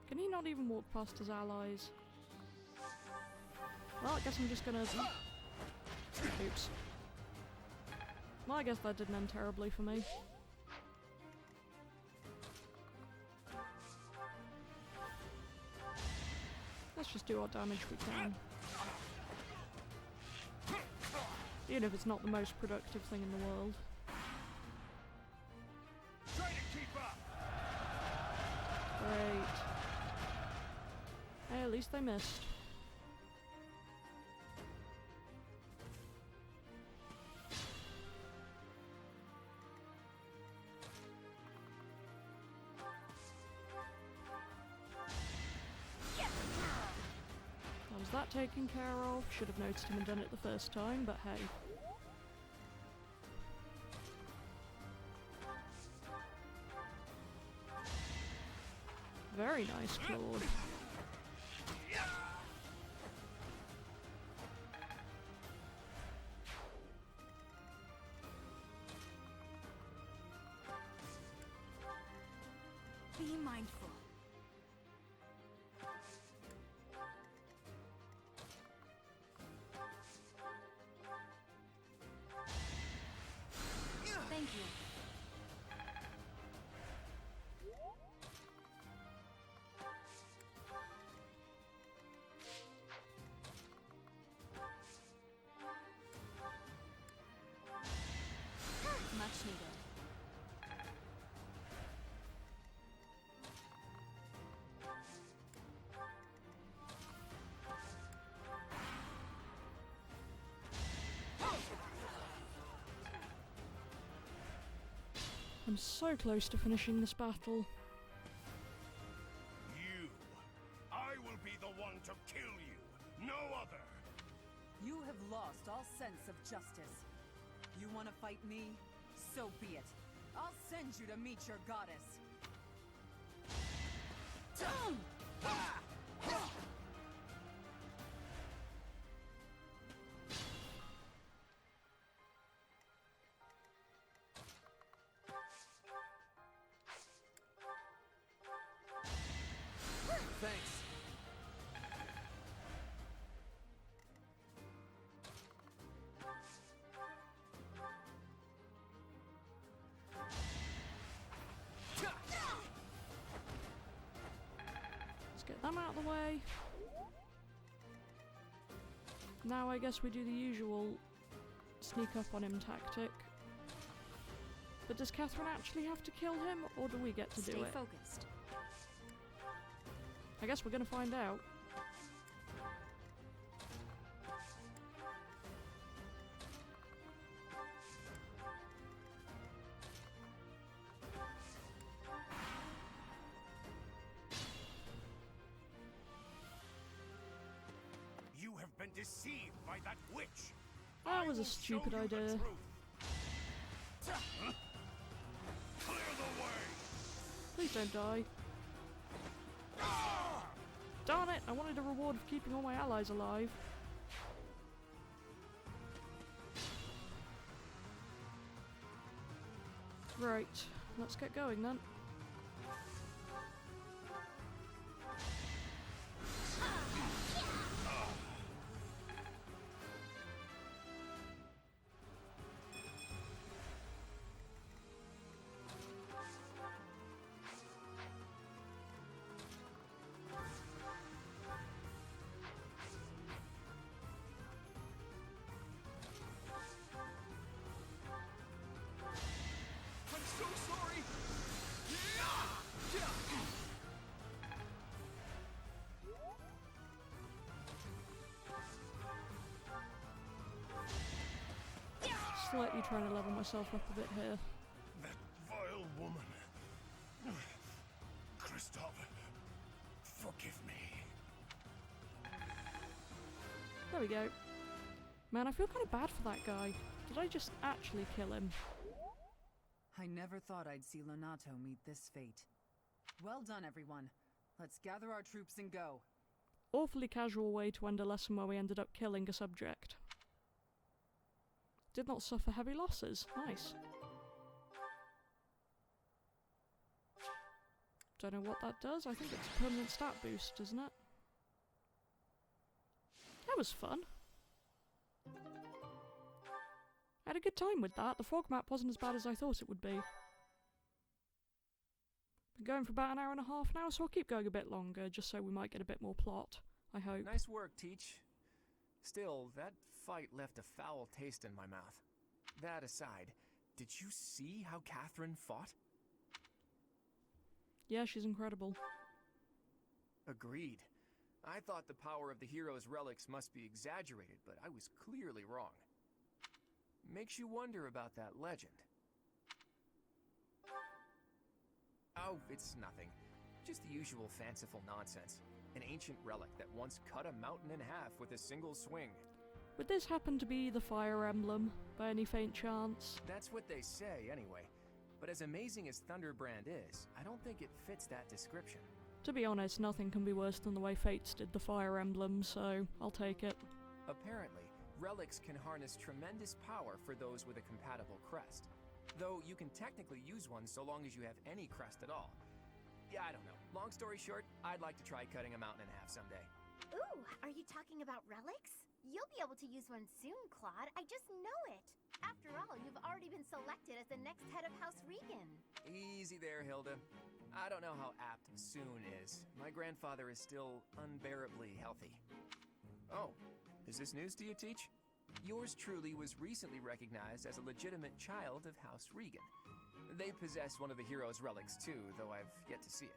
[SPEAKER 1] Can he not even walk past his allies? Well, I guess I'm just gonna... Oops. Well, I guess that didn't end terribly for me. Let's just do our damage we can. Even if it's not the most productive thing in the world.
[SPEAKER 13] Try to keep up.
[SPEAKER 1] Great. Hey, at least they missed. How was that taken care of? Should have noticed him and done it the first time, but hey. Very nice, Claude.
[SPEAKER 7] Be mindful.
[SPEAKER 10] you.
[SPEAKER 9] Much needed.
[SPEAKER 1] I'm so close to finishing this battle.
[SPEAKER 13] You. I will be the one to kill you, no other.
[SPEAKER 10] You have lost all sense of justice. You want to fight me? So be it. I'll send you to meet your goddess.
[SPEAKER 8] Thanks.
[SPEAKER 1] Let's get them out of the way. Now I guess we do the usual sneak up on him tactic. But does Catherine actually have to kill him, or do we get to do it?
[SPEAKER 9] Stay focused.
[SPEAKER 1] I guess we're gonna find out.
[SPEAKER 13] You have been deceived by that witch.
[SPEAKER 1] That was
[SPEAKER 13] I
[SPEAKER 1] a
[SPEAKER 13] will
[SPEAKER 1] stupid
[SPEAKER 13] show you the
[SPEAKER 1] idea.
[SPEAKER 13] truth. Huh? Clear the way.
[SPEAKER 1] Please don't die. Darn it! I wanted a reward for keeping all my allies alive. Right, let's get going then.
[SPEAKER 12] I'm so sorry!
[SPEAKER 1] Slightly trying to level myself up a bit here.
[SPEAKER 13] That vile woman. Kristoff, forgive me.
[SPEAKER 1] There we go. Man, I feel kind of bad for that guy. Did I just actually kill him?
[SPEAKER 10] I never thought I'd see Lonato meet this fate. Well done, everyone. Let's gather our troops and go.
[SPEAKER 1] Awfully casual way to end a lesson where we ended up killing a subject. Did not suffer heavy losses. Nice. Don't know what that does. I think it's a permanent stat boost, isn't it? That was fun. I had a good time with that. The fog map wasn't as bad as I thought it would be. Been going for about an hour and a half now, so I'll keep going a bit longer, just so we might get a bit more plot, I hope.
[SPEAKER 8] Nice work, Teach. Still, that fight left a foul taste in my mouth. That aside, did you see how Catherine fought?
[SPEAKER 1] Yeah, she's incredible.
[SPEAKER 8] Agreed. I thought the power of the hero's relics must be exaggerated, but I was clearly wrong. Makes you wonder about that legend. Oh, it's nothing. Just the usual fanciful nonsense. An ancient relic that once cut a mountain in half with a single swing.
[SPEAKER 1] Would this happen to be the Fire Emblem, by any faint chance?
[SPEAKER 8] That's what they say, anyway. But as amazing as Thunderbrand is, I don't think it fits that description.
[SPEAKER 1] To be honest, nothing can be worse than the way Fates did the Fire Emblem, so I'll take it.
[SPEAKER 8] Apparently, relics can harness tremendous power for those with a compatible crest. Though you can technically use one so long as you have any crest at all. Yeah, I don't know. Long story short, I'd like to try cutting a mountain in half someday.
[SPEAKER 3] Ooh, are you talking about relics? You'll be able to use one soon, Claude. I just know it. After all, you've already been selected as the next head of House Regan.
[SPEAKER 8] Easy there, Hilda. I don't know how apt soon is. My grandfather is still unbearably healthy. Oh, is this news to you, Teach? Yours truly was recently recognized as a legitimate child of House Regan. They possess one of the hero's relics too, though I've yet to see it.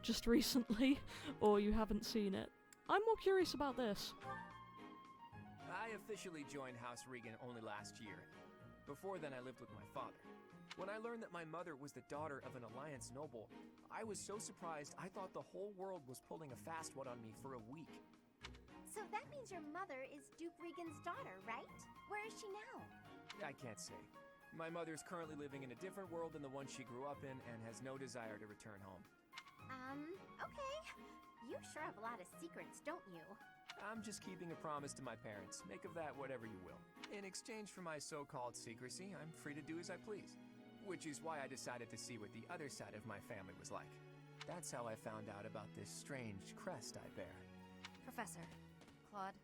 [SPEAKER 1] Just recently, or you haven't seen it? I'm more curious about this.
[SPEAKER 8] I officially joined House Regan only last year. Before then, I lived with my father. When I learned that my mother was the daughter of an Alliance noble, I was so surprised I thought the whole world was pulling a fast one on me for a week.
[SPEAKER 3] So that means your mother is Duke Regan's daughter, right? Where is she now?
[SPEAKER 8] I can't say. My mother's currently living in a different world than the one she grew up in and has no desire to return home.
[SPEAKER 3] Okay. You sure have a lot of secrets, don't you?
[SPEAKER 8] I'm just keeping a promise to my parents. Make of that whatever you will. In exchange for my so-called secrecy, I'm free to do as I please. Which is why I decided to see what the other side of my family was like. That's how I found out about this strange crest I bear.
[SPEAKER 9] Professor, Claude,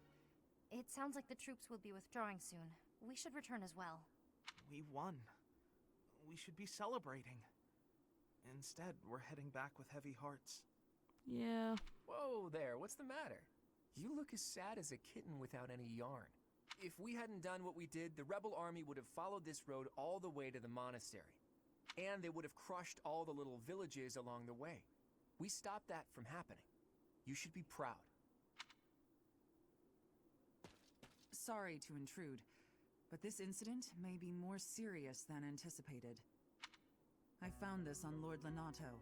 [SPEAKER 9] it sounds like the troops will be withdrawing soon. We should return as well.
[SPEAKER 4] We won. We should be celebrating. Instead, we're heading back with heavy hearts.
[SPEAKER 1] Yeah.
[SPEAKER 8] Whoa there, what's the matter? You look as sad as a kitten without any yarn. If we hadn't done what we did, the rebel army would have followed this road all the way to the monastery. And they would have crushed all the little villages along the way. We stopped that from happening. You should be proud.
[SPEAKER 10] Sorry to intrude, but this incident may be more serious than anticipated. I found this on Lord Lenato.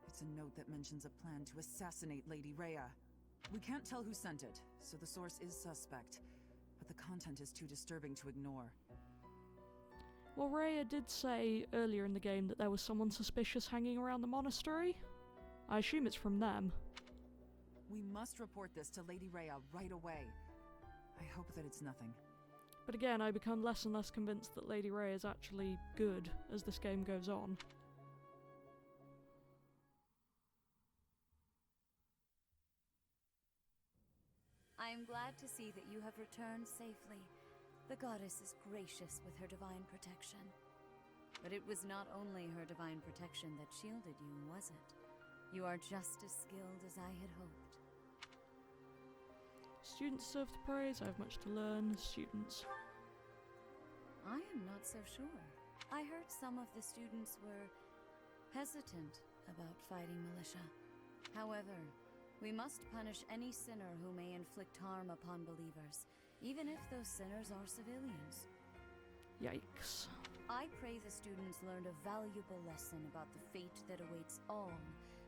[SPEAKER 10] It's a note that mentions a plan to assassinate Lady Rhea. We can't tell who sent it, so the source is suspect, but the content is too disturbing to ignore.
[SPEAKER 1] Well, Rhea did say earlier in the game that there was someone suspicious hanging around the monastery. I assume it's from them.
[SPEAKER 10] We must report this to Lady Rhea right away. I hope that it's nothing.
[SPEAKER 1] But again, I become less and less convinced that Lady Rhea is actually good as this game goes on.
[SPEAKER 7] I am glad to see that you have returned safely. The goddess is gracious with her divine protection. But it was not only her divine protection that shielded you, was it? You are just as skilled as I had hoped.
[SPEAKER 1] Students deserve the praise. I have much to learn. Students.
[SPEAKER 7] I am not so sure. I heard some of the students were hesitant about fighting militia. However, we must punish any sinner who may inflict harm upon believers, even if those sinners are civilians.
[SPEAKER 1] Yikes.
[SPEAKER 7] I pray the students learned a valuable lesson about the fate that awaits all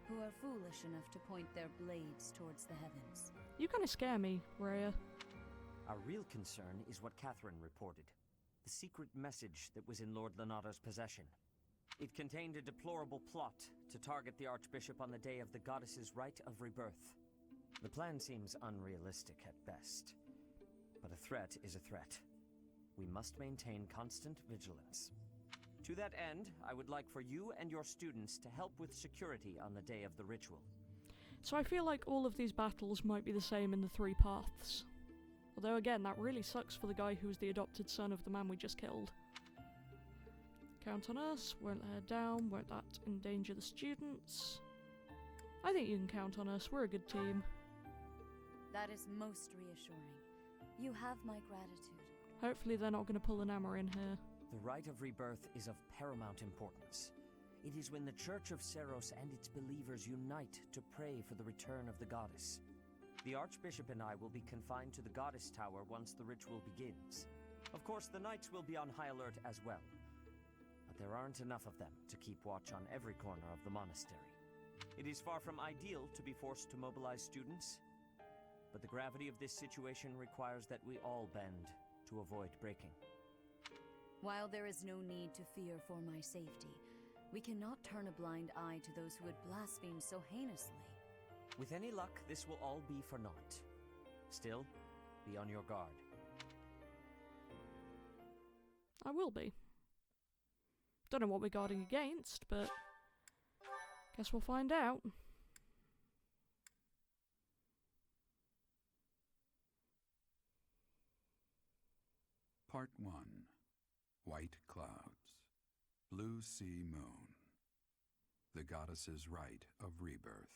[SPEAKER 7] who are foolish enough to point their blades towards the heavens.
[SPEAKER 1] You kind of scare me, Rhea.
[SPEAKER 15] Our real concern is what Catherine reported. The secret message that was in Lord Lenato's possession. It contained a deplorable plot to target the Archbishop on the day of the goddess's rite of rebirth. The plan seems unrealistic at best, but a threat is a threat. We must maintain constant vigilance. To that end, I would like for you and your students to help with security on the day of the ritual.
[SPEAKER 1] So I feel like all of these battles might be the same in the three paths. Although again, that really sucks for the guy who was the adopted son of the man we just killed. Count on us, won't let her down, won't that endanger the students. I think you can count on us, we're a good team.
[SPEAKER 7] That is most reassuring. You have my gratitude.
[SPEAKER 1] Hopefully they're not going to pull an Emma in here.
[SPEAKER 15] The rite of rebirth is of paramount importance. It is when the Church of Seros and its believers unite to pray for the return of the goddess. The Archbishop and I will be confined to the Goddess Tower once the ritual begins. Of course, the knights will be on high alert as well. But there aren't enough of them to keep watch on every corner of the monastery. It is far from ideal to be forced to mobilize students, but the gravity of this situation requires that we all bend to avoid breaking.
[SPEAKER 7] While there is no need to fear for my safety, we cannot turn a blind eye to those who would blaspheme so heinously.
[SPEAKER 15] With any luck, this will all be for naught. Still, be on your guard.
[SPEAKER 1] I will be. Don't know what we're guarding against, but guess we'll find out.
[SPEAKER 16] Part 1. White Clouds. Blue Sea Moon. The Goddess's Rite of Rebirth.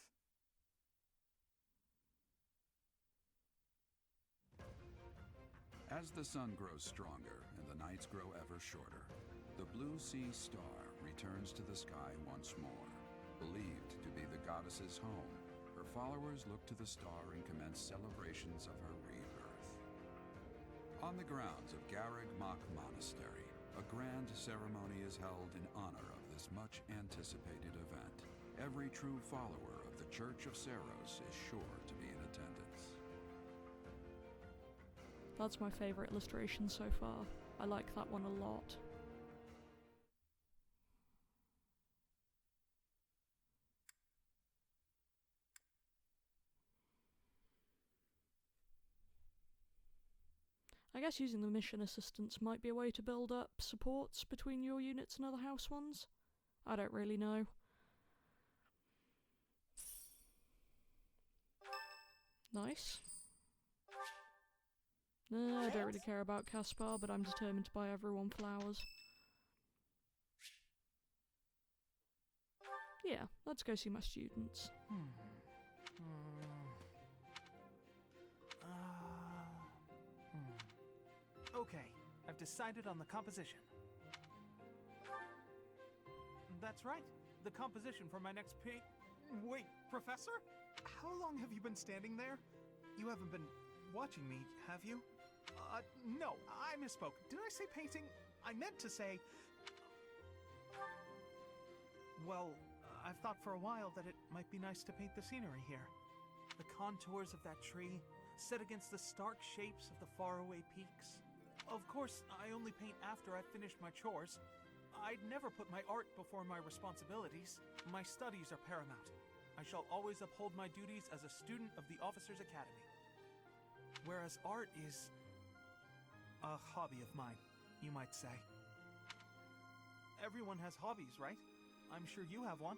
[SPEAKER 16] As the sun grows stronger and the nights grow ever shorter, the Blue Sea Star returns to the sky once more. Believed to be the goddess's home, her followers look to the star and commence celebrations of her rebirth. On the grounds of Garreg Mach Monastery, a grand ceremony is held in honor of this much-anticipated event. Every true follower of the Church of Seros is sure to be in attendance.
[SPEAKER 1] That's my favourite illustration so far. I like that one a lot. I guess using the mission assistants might be a way to build up supports between your units and other house ones. I don't really know. Nice. I don't really care about Caspar, but I'm determined to buy everyone flowers. Yeah, let's go see my students.
[SPEAKER 4] Okay, I've decided on the composition. That's right, the composition for my next paint. Wait, Professor? How long have you been standing there? You haven't been watching me, have you? No, I misspoke. Did I say painting? I meant to say... Well, I've thought for a while that it might be nice to paint the scenery here. The contours of that tree, set against the stark shapes of the faraway peaks. Of course, I only paint after I've finished my chores. I'd never put my art before my responsibilities. My studies are paramount. I shall always uphold my duties as a student of the Officers' Academy. Whereas art is a hobby of mine, you might say. Everyone has hobbies, right? I'm sure you have one.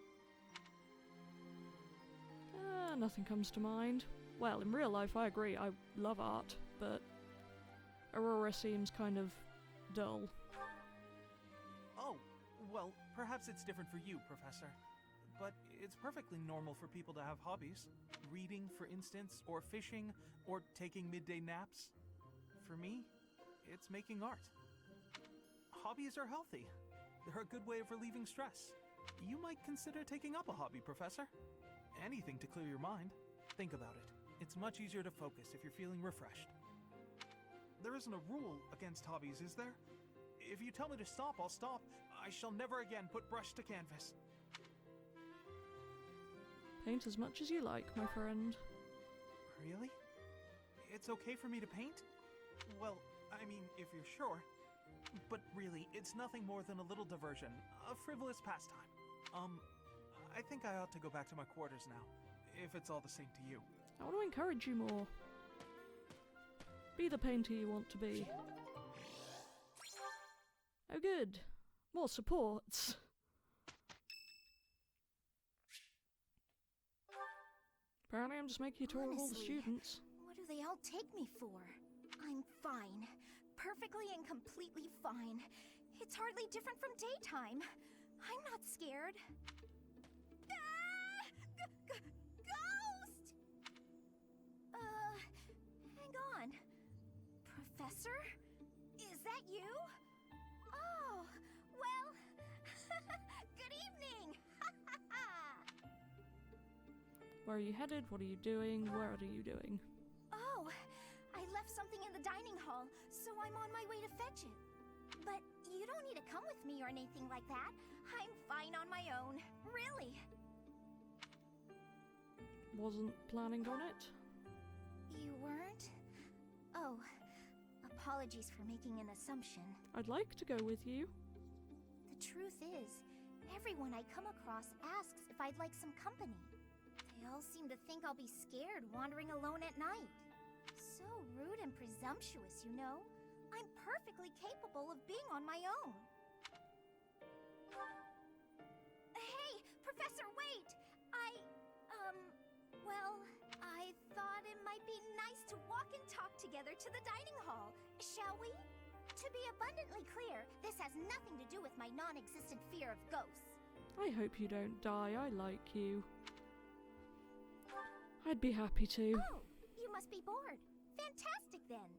[SPEAKER 1] Nothing comes to mind. Well, in real life I agree, I love art, but Aurora seems kind of dull.
[SPEAKER 4] Oh, well, perhaps it's different for you, Professor. But it's perfectly normal for people to have hobbies. Reading, for instance, or fishing, or taking midday naps. For me, it's making art. Hobbies are healthy. They're a good way of relieving stress. You might consider taking up a hobby, Professor. Anything to clear your mind. Think about it. It's much easier to focus if you're feeling refreshed. There isn't a rule against hobbies, is there? If you tell me to stop, I'll stop. I shall never again put brush to canvas.
[SPEAKER 1] Paint as much as you like, my friend.
[SPEAKER 4] Really? It's okay for me to paint? Well, I mean, if you're sure. But really, it's nothing more than a little diversion, a frivolous pastime. I think I ought to go back to my quarters now, if it's all the same to you.
[SPEAKER 1] I want to encourage you more. Be the painter you want to be. Oh good, more supports. Apparently I'm just making a tour of all the students.
[SPEAKER 3] What do they all take me for? I'm fine. Perfectly and completely fine. It's hardly different from daytime. I'm not scared. Ah! Ghost! Hang on. Professor? Is that you? Oh, well, good evening!
[SPEAKER 1] Where are you headed? What are you doing? Where are you doing?
[SPEAKER 3] Oh, I left something in the dining hall, so I'm on my way to fetch it. But you don't need to come with me or anything like that. I'm fine on my own, really.
[SPEAKER 1] Wasn't planning on it?
[SPEAKER 3] You weren't? Oh, apologies for making an assumption.
[SPEAKER 1] I'd like to go with you.
[SPEAKER 3] The truth is, everyone I come across asks if I'd like some company. They all seem to think I'll be scared wandering alone at night. So rude and presumptuous, you know? I'm perfectly capable of being on my own. Hey, Professor, wait! Well, I thought it might be nice to walk and talk together to the dining hall. Shall we? To be abundantly clear, this has nothing to do with my non-existent fear of ghosts.
[SPEAKER 1] I hope you don't die. I like you. I'd be happy to.
[SPEAKER 3] Oh, you must be bored. Fantastic then.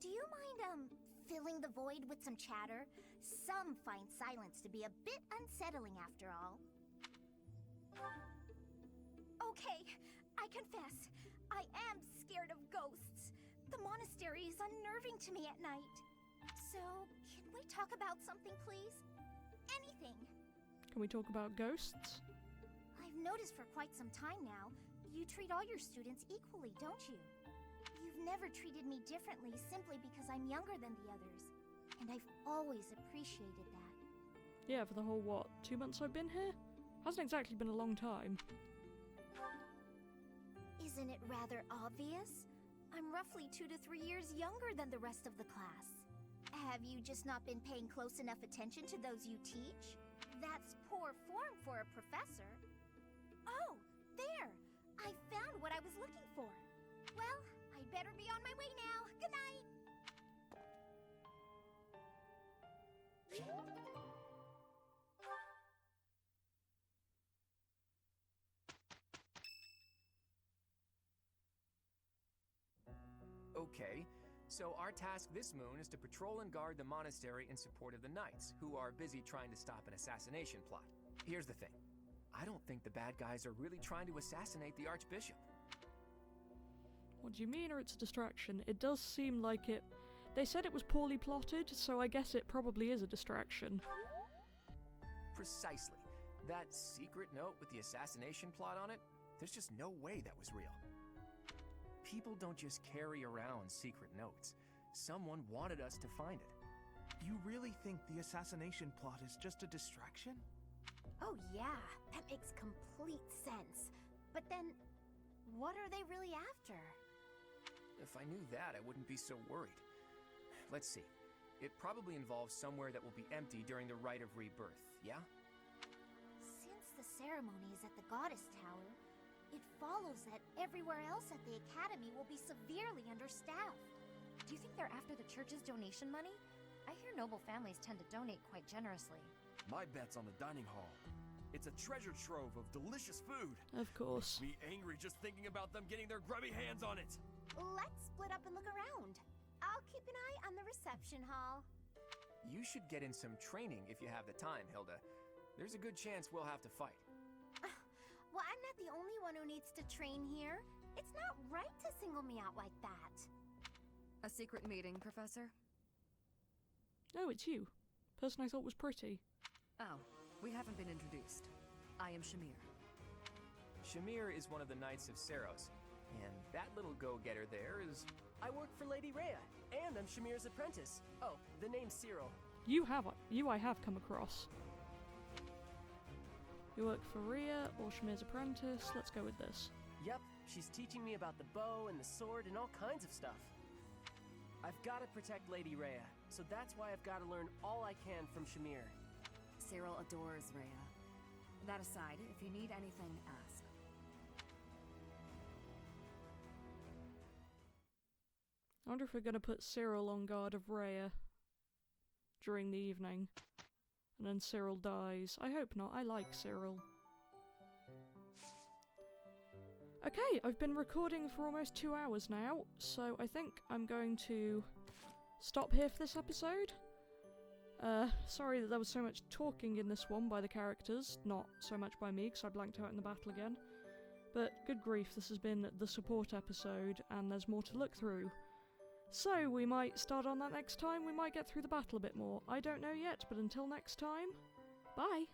[SPEAKER 3] Do you mind, filling the void with some chatter? Some find silence to be a bit unsettling after all. Okay, I confess, I am scared of ghosts. The monastery is unnerving to me at night. So, can we talk about something, please? Anything.
[SPEAKER 1] Can we talk about ghosts?
[SPEAKER 3] I've noticed for quite some time now, you treat all your students equally, don't you? You've never treated me differently simply because I'm younger than the others. And I've always appreciated that.
[SPEAKER 1] Yeah, for the whole, 2 months I've been here? Hasn't exactly been a long time.
[SPEAKER 3] Isn't it rather obvious? I'm roughly 2 to 3 years younger than the rest of the class. Have you just not been paying close enough attention to those you teach? That's poor form for a professor. Oh, there! I found what I was looking for. Well, I'd better be on my way now. Good night!
[SPEAKER 8] Okay, so our task this moon is to patrol and guard the monastery in support of the knights, who are busy trying to stop an assassination plot. Here's the thing. I don't think the bad guys are really trying to assassinate the Archbishop.
[SPEAKER 1] What do you mean, or it's a distraction? It does seem like it. They said it was poorly plotted, so I guess it probably is a distraction.
[SPEAKER 8] Precisely. That secret note with the assassination plot on it, there's just no way that was real. People don't just carry around secret notes. Someone wanted us to find it.
[SPEAKER 4] You really think the assassination plot is just a distraction?
[SPEAKER 3] Oh yeah, that makes complete sense. But then, what are they really after?
[SPEAKER 8] If I knew that, I wouldn't be so worried. Let's see. It probably involves somewhere that will be empty during the Rite of Rebirth, yeah?
[SPEAKER 3] Since the ceremony is at the Goddess Tower, it follows that everywhere else at the Academy will be severely understaffed.
[SPEAKER 9] Do you think they're after the church's donation money? I hear noble families tend to donate quite generously.
[SPEAKER 2] My bet's on the dining hall. It's a treasure trove of delicious food.
[SPEAKER 1] Of course.
[SPEAKER 2] Makes me angry just thinking about them getting their grubby hands on it.
[SPEAKER 3] Let's split up and look around. I'll keep an eye on the reception hall.
[SPEAKER 8] You should get in some training if you have the time, Hilda. There's a good chance we'll have to fight.
[SPEAKER 3] Well, I'm not the only one who needs to train here. It's not right to single me out like that.
[SPEAKER 17] A secret meeting, Professor?
[SPEAKER 1] Oh, it's you. Person I thought was pretty.
[SPEAKER 17] Oh, we haven't been introduced. I am Shamir.
[SPEAKER 8] Shamir is one of the Knights of Seros, and that little go-getter there is...
[SPEAKER 18] I work for Lady Rhea, and I'm Shamir's apprentice. Oh, the name's Cyril.
[SPEAKER 1] You I have come across. You work for Rhea or Shamir's apprentice. Let's go with this.
[SPEAKER 18] Yep, she's teaching me about the bow and the sword and all kinds of stuff. I've got to protect Lady Rhea, so that's why I've got to learn all I can from Shamir.
[SPEAKER 17] Cyril adores Rhea. That aside, if you need anything, ask.
[SPEAKER 1] I wonder if we're going to put Cyril on guard of Rhea during the evening. And then Cyril dies. I hope not. I like Cyril. Okay, I've been recording for almost 2 hours now, so I think I'm going to stop here for this episode. Sorry that there was so much talking in this one by the characters, not so much by me, because I blanked out in the battle again. But good grief, this has been the support episode, and there's more to look through. So, we might start on that next time, we might get through the battle a bit more. I don't know yet, but until next time, bye!